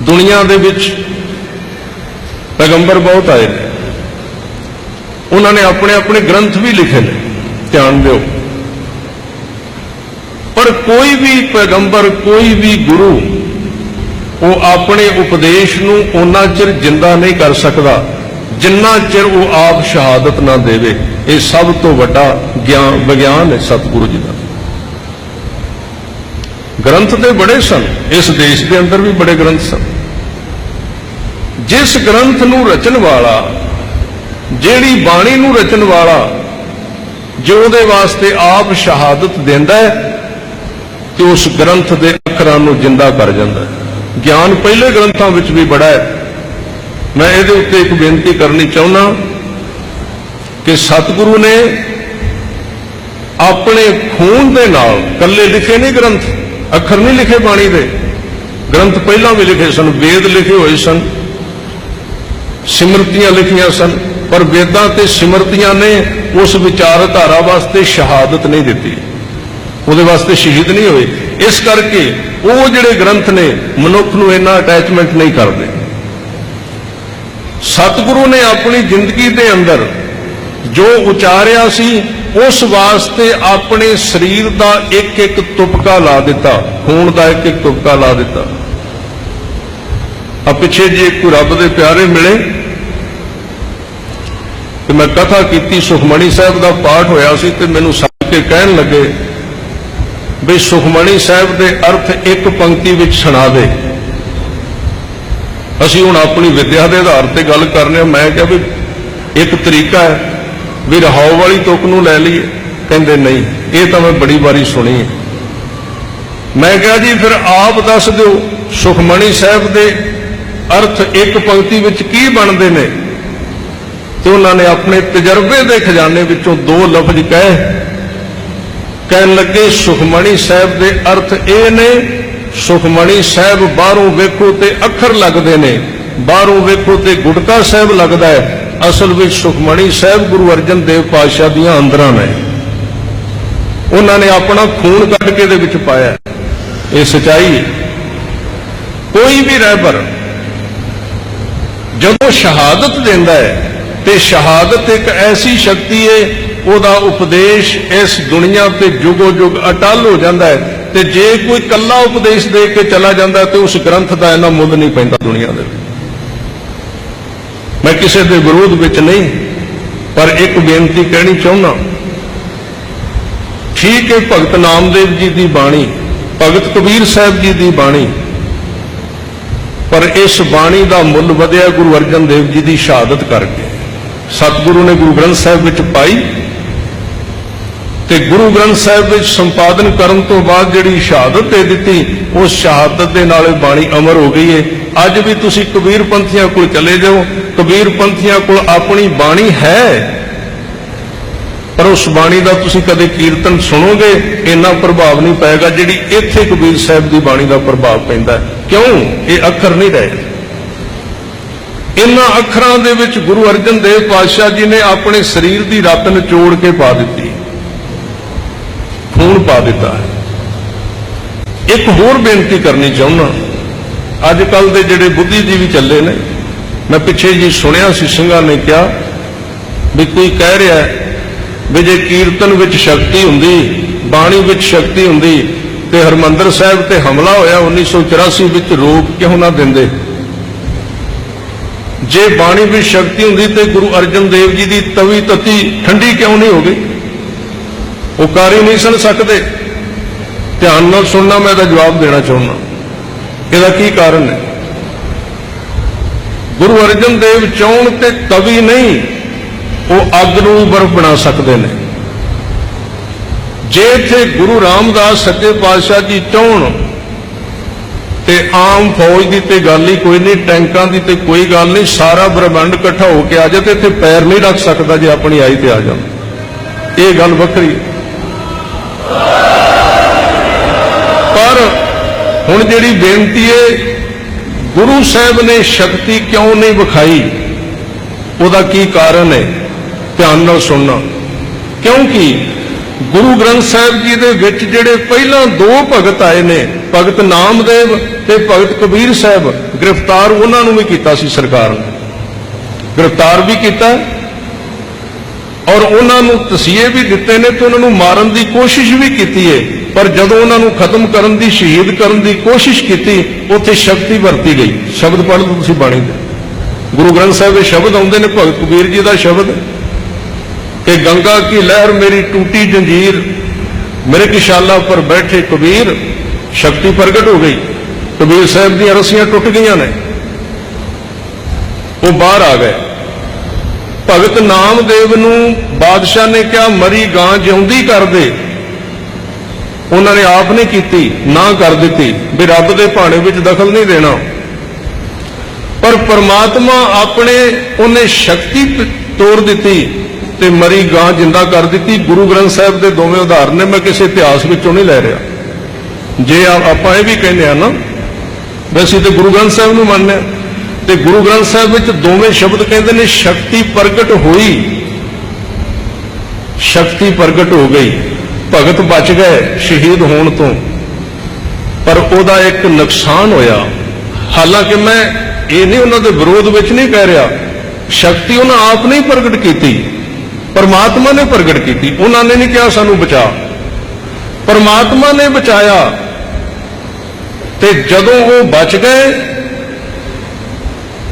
ਦੁਨੀਆ ਦੇ ਵਿੱਚ ਪੈਗੰਬਰ ਬਹੁਤ ਆਏ ਨੇ, ਉਹਨਾਂ ਨੇ ਆਪਣੇ ਆਪਣੇ ਗ੍ਰੰਥ ਵੀ ਲਿਖੇ ਨੇ, ਧਿਆਨ ਦਿਓ, ਪਰ ਕੋਈ ਵੀ ਪੈਗੰਬਰ, ਕੋਈ ਵੀ ਗੁਰੂ ਉਹ ਆਪਣੇ ਉਪਦੇਸ਼ ਨੂੰ ਓਨਾ ਚਿਰ ਜਿੰਦਾ ਨਹੀਂ ਕਰ ਸਕਦਾ ਜਿੰਨਾ ਚਿਰ ਉਹ ਆਪ ਸ਼ਹਾਦਤ ਨਾ ਦੇਵੇ। ਇਹ ਸਭ ਤੋਂ ਵੱਡਾ ਵਿਗਿਆਨ ਹੈ ਸਤਿਗੁਰੂ ਜੀ ਦਾ। ਗ੍ਰੰਥ ਤੇ ਬੜੇ ਸਨ, ਇਸ ਦੇਸ਼ ਦੇ ਅੰਦਰ ਵੀ ਬੜੇ ਗ੍ਰੰਥ ਸਨ। ਜਿਸ ਗ੍ਰੰਥ ਨੂੰ ਰਚਣ ਵਾਲਾ, ਜਿਹੜੀ ਬਾਣੀ ਨੂੰ ਰਚਣ ਵਾਲਾ, ਜੋ ਉਹਦੇ ਵਾਸਤੇ ਆਪ ਸ਼ਹਾਦਤ ਦਿੰਦਾ ਹੈ, ਤੇ ਉਸ ਗ੍ਰੰਥ ਦੇ ਅੱਖਰਾਂ ਨੂੰ ਜਿੰਦਾ ਕਰ ਜਾਂਦਾ ਹੈ। ਗਿਆਨ ਪਹਿਲੇ ਗ੍ਰੰਥਾਂ ਵਿੱਚ ਵੀ ਬੜਾ ਹੈ। ਮੈਂ ਇਹਦੇ ਉੱਤੇ ਇੱਕ ਬੇਨਤੀ ਕਰਨੀ ਚਾਹੁੰਦਾ ਕਿ ਸਤਿਗੁਰੂ ਨੇ ਆਪਣੇ ਖੂਨ ਦੇ ਨਾਲ ਇਕੱਲੇ ਲਿਖੇ ਨਹੀਂ ਗ੍ਰੰਥ, ਅੱਖਰ ਨਹੀਂ ਲਿਖੇ ਬਾਣੀ ਦੇ, ਗ੍ਰੰਥ ਪਹਿਲਾਂ ਵੀ ਲਿਖੇ ਸਨ, ਵੇਦ ਲਿਖੇ ਹੋਏ ਸਨ, ਸਿਮਰਤੀਆਂ ਲਿਖੀਆਂ ਸਨ, ਪਰ ਵੇਦਾਂ ਤੇ ਸਿਮਰਤੀਆਂ ਨੇ ਉਸ ਵਿਚਾਰਧਾਰਾ ਵਾਸਤੇ ਸ਼ਹਾਦਤ ਨਹੀਂ ਦਿੱਤੀ, ਉਹਦੇ ਵਾਸਤੇ ਸ਼ਹੀਦ ਨਹੀਂ ਹੋਏ। ਇਸ ਕਰਕੇ ਉਹ ਜਿਹੜੇ ਗ੍ਰੰਥ ਨੇ ਮਨੁੱਖ ਨੂੰ ਇੰਨਾ ਅਟੈਚਮੈਂਟ ਨਹੀਂ ਕਰਦੇ। ਸਤਿਗੁਰੂ ਨੇ ਆਪਣੀ ਜ਼ਿੰਦਗੀ ਦੇ ਅੰਦਰ ਜੋ ਉਚਾਰਿਆ ਸੀ, ਉਸ ਵਾਸਤੇ ਆਪਣੇ ਸਰੀਰ ਦਾ ਇੱਕ ਇੱਕ ਤੁਪਕਾ ਲਾ ਦਿੱਤਾ, ਖੂਨ ਦਾ ਇੱਕ ਇੱਕ ਤੁਪਕਾ ਲਾ ਦਿੱਤਾ। ਆ ਪਿੱਛੇ ਜੀ ਇੱਕ ਰੱਬ ਦੇ ਪਿਆਰੇ ਮਿਲੇ ਤੇ ਮੈਂ ਕਥਾ ਕੀਤੀ, ਸੁਖਮਣੀ ਸਾਹਿਬ ਦਾ ਪਾਠ ਹੋਇਆ ਸੀ, ਤੇ ਮੈਨੂੰ ਸੱਦ ਕੇ ਕਹਿਣ ਲੱਗੇ ਵੀ ਸੁਖਮਣੀ ਸਾਹਿਬ ਦੇ ਅਰਥ ਇੱਕ ਪੰਕਤੀ ਵਿੱਚ ਸੁਣਾ ਦੇ। ਅਸੀਂ ਹੁਣ ਆਪਣੀ ਵਿਦਿਆ ਦੇ ਆਧਾਰ ਤੇ ਗੱਲ ਕਰਨੇ ਆ। ਮੈਂ ਕਿਹਾ ਵੀ ਇੱਕ ਤਰੀਕਾ ਹੈ ਵੀ ਰਹਾਉ ਵਾਲੀ ਤੁਕ ਨੂੰ ਲੈ ਲਈਏ। ਕਹਿੰਦੇ ਨਹੀਂ, ਇਹ ਤਾਂ ਮੈਂ ਬੜੀ ਵਾਰੀ ਸੁਣੀ ਹੈ। ਮੈਂ ਕਿਹਾ ਜੀ ਫਿਰ ਆਪ ਦੱਸ ਦਿਓ ਸੁਖਮਣੀ ਸਾਹਿਬ ਦੇ ਅਰਥ ਇੱਕ ਪੰਕਤੀ ਵਿੱਚ ਕੀ ਬਣਦੇ ਨੇ? ਤੇ ਉਹਨਾਂ ਨੇ ਆਪਣੇ ਤਜਰਬੇ ਦੇ ਖਜ਼ਾਨੇ ਵਿੱਚੋਂ ਦੋ ਲਫ਼ਜ਼ ਕਹਿਣ ਲੱਗੇ, ਸੁਖਮਣੀ ਸਾਹਿਬ ਦੇ ਅਰਥ ਇਹ ਨੇ, ਸੁਖਮਣੀ ਸਾਹਿਬ ਬਾਹਰੋਂ ਵੇਖੋ ਤੇ ਅੱਖਰ ਲੱਗਦੇ ਨੇ, ਬਾਹਰੋਂ ਵੇਖੋ ਤੇ ਗੁਟਕਾ ਸਾਹਿਬ ਲੱਗਦਾ ਹੈ, ਅਸਲ ਵਿੱਚ ਸੁਖਮਣੀ ਸਾਹਿਬ ਗੁਰੂ ਅਰਜਨ ਦੇਵ ਪਾਤਸ਼ਾਹ ਦੀਆਂ ਅੰਦਰਾਂ ਨੇ। ਉਹਨਾਂ ਨੇ ਆਪਣਾ ਖੂਨ ਕੱਢ ਕੇ ਇਹਦੇ ਵਿੱਚ ਪਾਇਆ। ਇਹ ਸਚਾਈ ਹੈ। ਕੋਈ ਵੀ ਰਹਿਬਰ ਜਦੋਂ ਸ਼ਹਾਦਤ ਦਿੰਦਾ ਹੈ, ਤੇ ਸ਼ਹਾਦਤ ਇੱਕ ਐਸੀ ਸ਼ਕਤੀ ਹੈ, ਉਹਦਾ ਉਪਦੇਸ਼ ਇਸ ਦੁਨੀਆ ਤੇ ਜੁਗੋ ਜੁਗ ਅਟਲ ਹੋ ਜਾਂਦਾ ਹੈ। ਤੇ ਜੇ ਕੋਈ ਕੱਲਾ ਉਪਦੇਸ਼ ਦੇ ਕੇ ਚਲਾ ਜਾਂਦਾ ਤੇ ਉਸ ਗ੍ਰੰਥ ਦਾ ਇੰਨਾ ਮੁੱਲ ਨਹੀਂ ਪੈਂਦਾ ਦੁਨੀਆ ਦੇ ਵਿੱਚ। मैं किसी के विरोध विच नहीं, पर एक बेनती कहनी चाहुंदा। ठीक है, भगत नामदेव जी की बाणी, भगत कबीर साहब जी की बाणी, पर इस बाणी का मुल वधिया गुरु अर्जन देव जी की शहादत करके। सतगुरु ने गुरु ग्रंथ साहिब विच पाई ते गुरु ग्रंथ साहिब विच संपादन करन तो बाद जिहड़ी शहादत दे दित्ती, उस शहादत दे नाल बाणी अमर हो गई है। अज भी तुसीं कबीर पंथियां कोल चले जाओ, कबीर पंथियां कोल अपनी बाणी है, पर उस बाणी का तुसीं कदे कीर्तन सुनोगे इन्ना प्रभाव नहीं पाएगा जिहड़ी इत्थे कबीर साहिब की बाणी का प्रभाव पैंदा है। क्यों? ये अखर नहीं रहे। इन्हां अखरां दे विच गुरु अर्जन देव पातशाह जी ने अपने शरीर की रत निचोड़ के पा दी, खून पा दिता है। एक होर बेनती करनी चाहुंदा, अजकल दे जिहड़े बुद्धिजीवी चले ने, मैं पिछे जी सुनिया सी ਸਿੰਘਾਂ ने कहा भी कोई कह रहा है भी जे कीर्तन विच शक्ति हुंदी, बाणी विच शक्ति हुंदी ते हरमंदर साहिब ते हमला होया 1984 विच रोक क्यों ना दिंदे? जे बाणी विच शक्ति हुंदी ते गुरु अर्जन देव जी की तवी तती ठंडी क्यों नहीं हो गई? वो कर ही नहीं सन सकते। ध्यान नाल सुनना, मैं इसदा जवाब देना चाहुंदा। इसदा की कारण है? गुरु अर्जन देव चाहण ते तवी नहीं, वो अग नूं बर्फ बना सकते हैं। जे इत्थे गुरु रामदास सच्चे पातशाह जी चाहण ते आम फौज की तो गल ही कोई नहीं, टैंकां की तो कोई गल नहीं, सारा ब्रह्मंड इकट्ठा होकर आ जाए तो इत्थे पैर नहीं रख सकता जे अपनी आई ते आ जाए। ये गल वखरी। पर हुण जिहड़ी बेनती है, गुरु साहब ने शक्ति क्यों नहीं विखाई, उहदा की कारण है? ध्यान नाल सुनना। क्योंकि गुरु ग्रंथ साहिब जी दे विच जिहड़े पहला दो भगत आए ने, भगत नामदेव ते भगत कबीर साहब, गिरफ्तार उन्हां नूं भी कीता सी, सरकार ने गिरफ्तार भी किया और उन्हां नूं तसीहे भी दिते ने ते उन्हां नूं मारन की कोशिश भी की है। पर जदों उन्हां नूं खत्म करन दी, शहीद करन दी कोशिश की, उत्थे शक्ति वरती गई। शब्द पढ़ लो तुसीं बाणी दे, गुरु ग्रंथ साहिब दे शब्द आउंदे ने, भगत कबीर जी का शब्द कि गंगा की लहर मेरी टूटी जंजीर, मेरे किशाला पर बैठे कबीर, शक्ति प्रगट हो गई। कबीर साहब दी रस्सियां टुट गई ने, वो बाहर आ गए। भगत नामदेव नूं बादशाह ने कहा मरी गां जिउंदी कर दे, उन्होंने आप नहीं की, ना कर दी भी रब दे भाणे विच दखल नहीं देना। पर परमात्मा अपने उन्हें शक्ति तोड़ दी ते मरी गां जिंदा कर दी। गुरु ग्रंथ साहिब के दोवें उदाहरण ने, मैं किसी इतिहास विचों नहीं लै रहा। जे आपां ये भी कहने ना, वैसे तो गुरु ग्रंथ साहिब नूं मानने, ते गुरु ग्रंथ साहिब विच दोवें शब्द कहते हैं शक्ति प्रगट हुई, शक्ति प्रगट हो गई। भगत बच गए शहीद होने तो, पर उहदा एक नुकसान होया। हालांकि मैं ये नहीं उन्होंने विरोध विच नहीं कह रहा, शक्ति उन्होंने आप नहीं प्रगट की, परमात्मा ने प्रगट की। उन्होंने नहीं कहा सानू बचा, परमात्मा ने बचाया। ते जदों वो बच गए,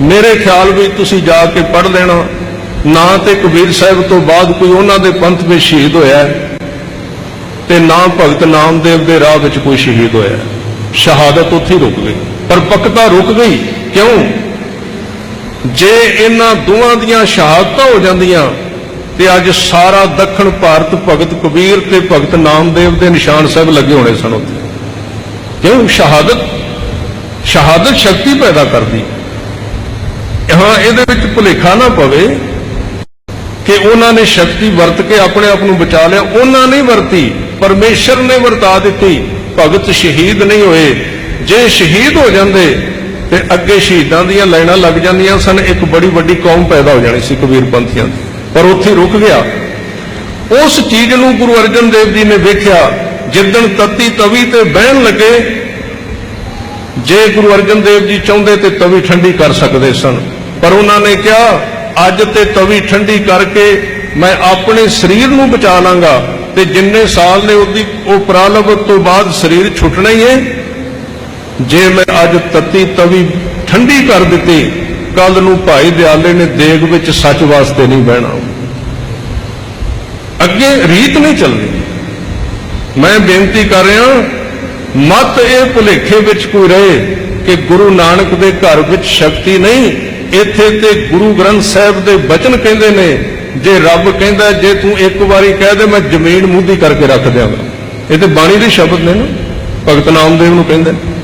मेरे ख्याल में तुसी जाके पढ़ लेना, ना तो कबीर साहब तो बाद कोई उन्होंने पंथ में शहीद होया ते ना भगत नामदेव के राह में कोई शहीद होया। शहादत उत्थे ही रुक गई, पर पक्का रुक गई। क्यों? जे इन्हां दोवां दियां शहादतां हो जांदियां ते अज सारा दक्षिण भारत भगत कबीर ते भगत नामदेव के निशान साहब लगे होने सन उत्थे। क्यों? शहादत शक्ति पैदा करती। हाँ, ये भुलेखा ना पवे कि उन्होंने शक्ति वरत के अपने आप को बचा लिया। उन्होंने नहीं वरती, परमेश्वर ने वरता दी। भगत शहीद नहीं होए, जे शहीद हो जाते तो अगे शहीदों दी लाइनां लग जांदियां सन, एक बड़ी वड्डी कौम पैदा हो जानी सी कबीर पंथियां दी। पर उत्थे रुक गया। उस चीज नूं गुरु अर्जन देव जी ने वेख्या, जिद्दण तत्ती तवी ते बहन लगे। जे गुरु अर्जन देव जी चाहते तो तवी ठंडी कर सकते सन, पर उन्होंने कहा अज ते तवी ठंडी करके मैं अपने शरीर नूं बचा लांगा, ते जिन्ने साल ने वो प्रारंभ तो बाद शरीर छुटना ही है। जे मैं अज तत्ती तवी ठंडी कर दी ਕੱਲ ਨੂੰ ਭਾਈ ਦਿਆਲੇ ਨੇ ਦੇਗ ਵਿੱਚ ਸੱਚ ਵਾਸਤੇ ਨਹੀਂ ਬਹਿਣਾ, ਅੱਗੇ ਰੀਤ ਨਹੀਂ ਚੱਲਣੀ। ਮੈਂ ਬੇਨਤੀ ਕਰ ਰਿਹਾ, ਮਤ ਇਹ ਭੁਲੇਖੇ ਵਿੱਚ ਕੋਈ ਰਹੇ ਕਿ ਗੁਰੂ ਨਾਨਕ ਦੇ ਘਰ ਵਿੱਚ ਸ਼ਕਤੀ ਨਹੀਂ। ਇੱਥੇ ਤੇ ਗੁਰੂ ਗ੍ਰੰਥ ਸਾਹਿਬ ਦੇ ਬਚਨ ਕਹਿੰਦੇ ਨੇ, ਜੇ ਰੱਬ ਕਹਿੰਦਾ ਜੇ ਤੂੰ ਇੱਕ ਵਾਰੀ ਕਹਿ ਦੇ ਮੈਂ ਜ਼ਮੀਨ ਮੂਧੀ ਕਰਕੇ ਰੱਖ ਦਿਆਂਗਾ। ਇਹ ਤੇ ਬਾਣੀ ਦੇ ਸ਼ਬਦ ਨੇ ਨਾ, ਭਗਤ ਨਾਮਦੇਵ ਨੂੰ ਕਹਿੰਦੇ ਨੇ।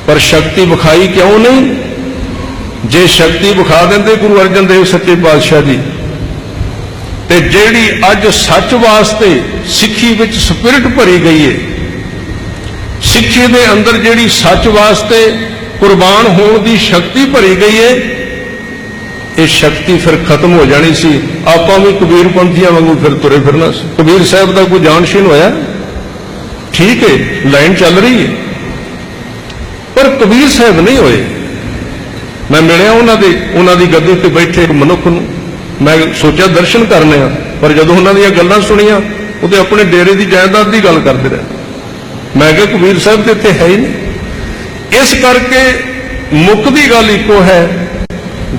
ਪਰ ਸ਼ਕਤੀ ਵਿਖਾਈ ਕਿਉਂ ਨਹੀਂ? ਜੇ ਸ਼ਕਤੀ ਵਿਖਾ ਦਿੰਦੇ ਗੁਰੂ ਅਰਜਨ ਦੇਵ ਸੱਚੇ ਪਾਤਸ਼ਾਹ ਜੀ, ਤੇ ਜਿਹੜੀ ਅੱਜ ਸੱਚ ਵਾਸਤੇ ਸਿੱਖੀ ਵਿੱਚ ਸਪਿਰਿਟ ਭਰੀ ਗਈ ਹੈ, ਸਿੱਖੀ ਦੇ ਅੰਦਰ ਜਿਹੜੀ ਸੱਚ ਵਾਸਤੇ ਕੁਰਬਾਨ ਹੋਣ ਦੀ ਸ਼ਕਤੀ ਭਰੀ ਗਈ ਹੈ, ਇਹ ਸ਼ਕਤੀ ਫਿਰ ਖਤਮ ਹੋ ਜਾਣੀ ਸੀ। ਆਪਾਂ ਵੀ ਕਬੀਰ ਪੰਥੀਆਂ ਵਾਂਗੂ ਫਿਰ ਤੁਰੇ ਫਿਰਨਾ ਸੀ। ਕਬੀਰ ਸਾਹਿਬ ਦਾ ਕੋਈ ਜਾਣਸ਼ੀਨ ਹੋਇਆ? ਠੀਕ ਹੈ, ਲਾਈਨ ਚੱਲ ਰਹੀ ਹੈ, ਪਰ ਕਬੀਰ ਸਾਹਿਬ ਨਹੀਂ ਹੋਏ। ਮੈਂ ਮਿਲਿਆ ਉਹਨਾਂ ਦੀ ਗੱਦੀ ਤੇ ਬੈਠੇ ਇੱਕ ਮਨੁੱਖ ਨੂੰ, ਮੈਂ ਸੋਚਿਆ ਦਰਸ਼ਨ ਕਰਨੇ ਆ, ਪਰ ਜਦੋਂ ਉਹਨਾਂ ਦੀਆਂ ਗੱਲਾਂ ਸੁਣੀਆਂ ਉਹਦੇ ਆਪਣੇ ਡੇਰੇ ਦੀ ਜਾਇਦਾਦ ਦੀ ਗੱਲ ਕਰਦੇ ਰਹੇ। ਮੈਂ ਕਿਹਾ ਕਬੀਰ ਸਾਹਿਬ ਤੇ ਇੱਥੇ ਹੈ ਹੀ ਨਹੀਂ। ਇਸ ਕਰਕੇ ਮੁੱਕਦੀ ਗੱਲ ਇੱਕੋ ਹੈ,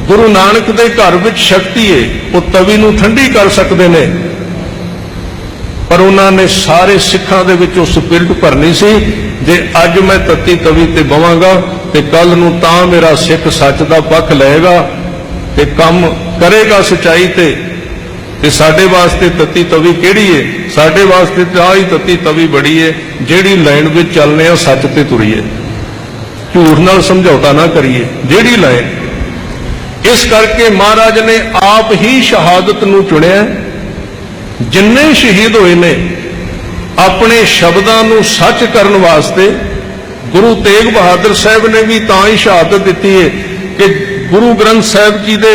ਗੁਰੂ ਨਾਨਕ ਦੇ ਘਰ ਵਿੱਚ ਸ਼ਕਤੀ ਹੈ, ਉਹ ਤਵੀ ਨੂੰ ਠੰਡੀ ਕਰ ਸਕਦੇ ਨੇ, ਪਰ ਉਹਨਾਂ ਨੇ ਸਾਰੇ ਸਿੱਖਾਂ ਦੇ ਵਿੱਚ ਉਹ ਸਪਿਰਿਟ ਭਰਨੀ ਸੀ। ਜੇ ਅੱਜ ਮੈਂ ਤੱਤੀ ਤਵੀ ਤੇ ਬਵਾਂਗਾ ਤੇ ਕੱਲ ਨੂੰ ਤਾਂ ਮੇਰਾ ਸਿੱਖ ਸੱਚ ਦਾ ਪੱਖ ਲਏਗਾ ਤੇ ਕੰਮ ਕਰੇਗਾ ਸਚਾਈ ਤੇ ਸਾਡੇ ਵਾਸਤੇ ਤੱਤੀ ਤਵੀ ਕਿਹੜੀ ਹੈ? ਸਾਡੇ ਵਾਸਤੇ ਤਾਂ ਹੀ ਤੱਤੀ ਤਵੀ ਬੜੀ ਹੈ, ਜਿਹੜੀ ਲਾਈਨ ਵਿੱਚ ਚੱਲਨੇ ਆ ਸੱਚ ਤੇ ਤੁਰੀਏ, ਝੂਠ ਨਾਲ ਸਮਝੌਤਾ ਨਾ ਕਰੀਏ, ਜਿਹੜੀ ਲਾਈਨ। ਇਸ ਕਰਕੇ ਮਹਾਰਾਜ ਨੇ ਆਪ ਹੀ ਸ਼ਹਾਦਤ ਨੂੰ ਚੁਣਿਆ। ਜਿੰਨੇ ਸ਼ਹੀਦ ਹੋਏ ਨੇ ਆਪਣੇ ਸ਼ਬਦਾਂ ਨੂੰ ਸੱਚ ਕਰਨ ਵਾਸਤੇ, ਗੁਰੂ ਤੇਗ ਬਹਾਦਰ ਸਾਹਿਬ ਨੇ ਵੀ ਤਾਂ ਹੀ ਸ਼ਹਾਦਤ ਦਿੱਤੀ ਹੈ ਕਿ ਗੁਰੂ ਗ੍ਰੰਥ ਸਾਹਿਬ ਜੀ ਦੇ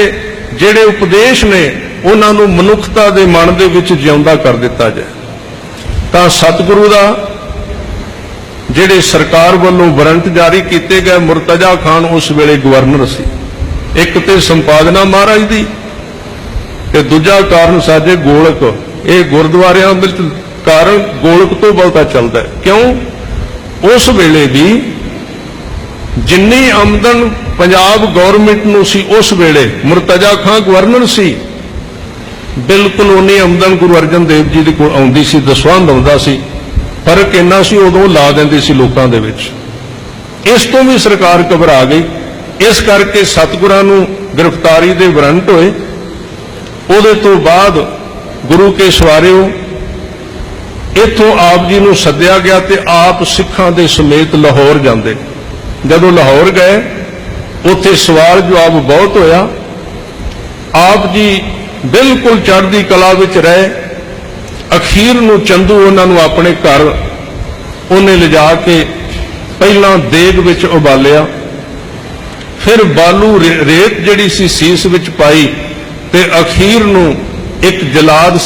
ਜਿਹੜੇ ਉਪਦੇਸ਼ ਨੇ ਉਹਨਾਂ ਨੂੰ ਮਨੁੱਖਤਾ ਦੇ ਮਨ ਦੇ ਵਿੱਚ ਜਿਉਂਦਾ ਕਰ ਦਿੱਤਾ ਜਾਏ। ਤਾਂ ਸਤਿਗੁਰੂ ਦਾ ਜਿਹੜੇ ਸਰਕਾਰ ਵੱਲੋਂ ਵਾਰੰਟ ਜਾਰੀ ਕੀਤੇ ਗਏ, ਮੁਰਤਜ਼ਾ ਖਾਨ ਉਸ ਵੇਲੇ ਗਵਰਨਰ ਸੀ। ਇੱਕ ਤੇ ਸੰਪਾਦਨਾ ਮਹਾਰਾਜ ਦੀ ਤੇ ਦੂਜਾ ਕਾਰਨ ਸਾਡੇ ਗੋਲਕ। ਇਹ ਗੁਰਦੁਆਰਿਆਂ ਵਿੱਚ ਕਾਰਨ ਗੋਲਕ ਤੋਂ ਬਹੁਤਾ ਚੱਲਦਾ ਹੈ। ਕਿਉਂ? ਉਸ ਵੇਲੇ ਵੀ ਜਿੰਨੀ ਆਮਦਨ ਪੰਜਾਬ ਗਵਰਨਮੈਂਟ ਨੂੰ ਸੀ, ਉਸ ਵੇਲੇ ਮੁਰਤਜ਼ਾ ਖਾਨ ਗਵਰਨਰ ਸੀ, ਬਿਲਕੁਲ ਉਨੀ ਆਮਦਨ ਗੁਰੂ ਅਰਜਨ ਦੇਵ ਜੀ ਦੇ ਕੋਲ ਆਉਂਦੀ ਸੀ, ਦਸਵੰਧ ਆਉਂਦਾ ਸੀ। ਫਰਕ ਇੰਨਾ ਸੀ, ਉਦੋਂ ਲਾ ਦਿੰਦੀ ਸੀ ਲੋਕਾਂ ਦੇ ਵਿੱਚ। ਇਸ ਤੋਂ ਵੀ ਸਰਕਾਰ ਘਬਰਾ ਗਈ। ਇਸ ਕਰਕੇ ਸਤਿਗੁਰਾਂ ਨੂੰ ਗ੍ਰਿਫਤਾਰੀ ਦੇ ਵਾਰੰਟ ਹੋਏ। ਉਹਦੇ ਤੋਂ ਬਾਅਦ ਗੁਰੂ ਕੇ ਸਵਾਰਿਓ ਇੱਥੋਂ ਆਪ ਜੀ ਨੂੰ ਸੱਦਿਆ ਗਿਆ ਤੇ ਆਪ ਸਿੱਖਾਂ ਦੇ ਸਮੇਤ ਲਾਹੌਰ ਜਾਂਦੇ। ਜਦੋਂ ਲਾਹੌਰ ਗਏ ਉੱਥੇ ਸਵਾਲ ਜਵਾਬ ਬਹੁਤ ਹੋਇਆ। ਆਪ ਜੀ ਬਿਲਕੁਲ ਚੜ੍ਹਦੀ ਕਲਾ ਵਿੱਚ ਰਹੇ। ਅਖੀਰ ਨੂੰ ਚੰਦੂ ਉਹਨਾਂ ਨੂੰ ਆਪਣੇ ਘਰ ਉਹਨੇ ਲਿਜਾ ਕੇ ਪਹਿਲਾਂ ਦੇਗ ਵਿੱਚ ਉਬਾਲਿਆ, ਫਿਰ ਬਾਲੂ ਰੇਤ ਜਿਹੜੀ ਸੀ ਸੀਸ ਵਿੱਚ ਪਾਈ ਤੇ ਅਖੀਰ ਨੂੰ ਇੱਕ ਜਲਾਦ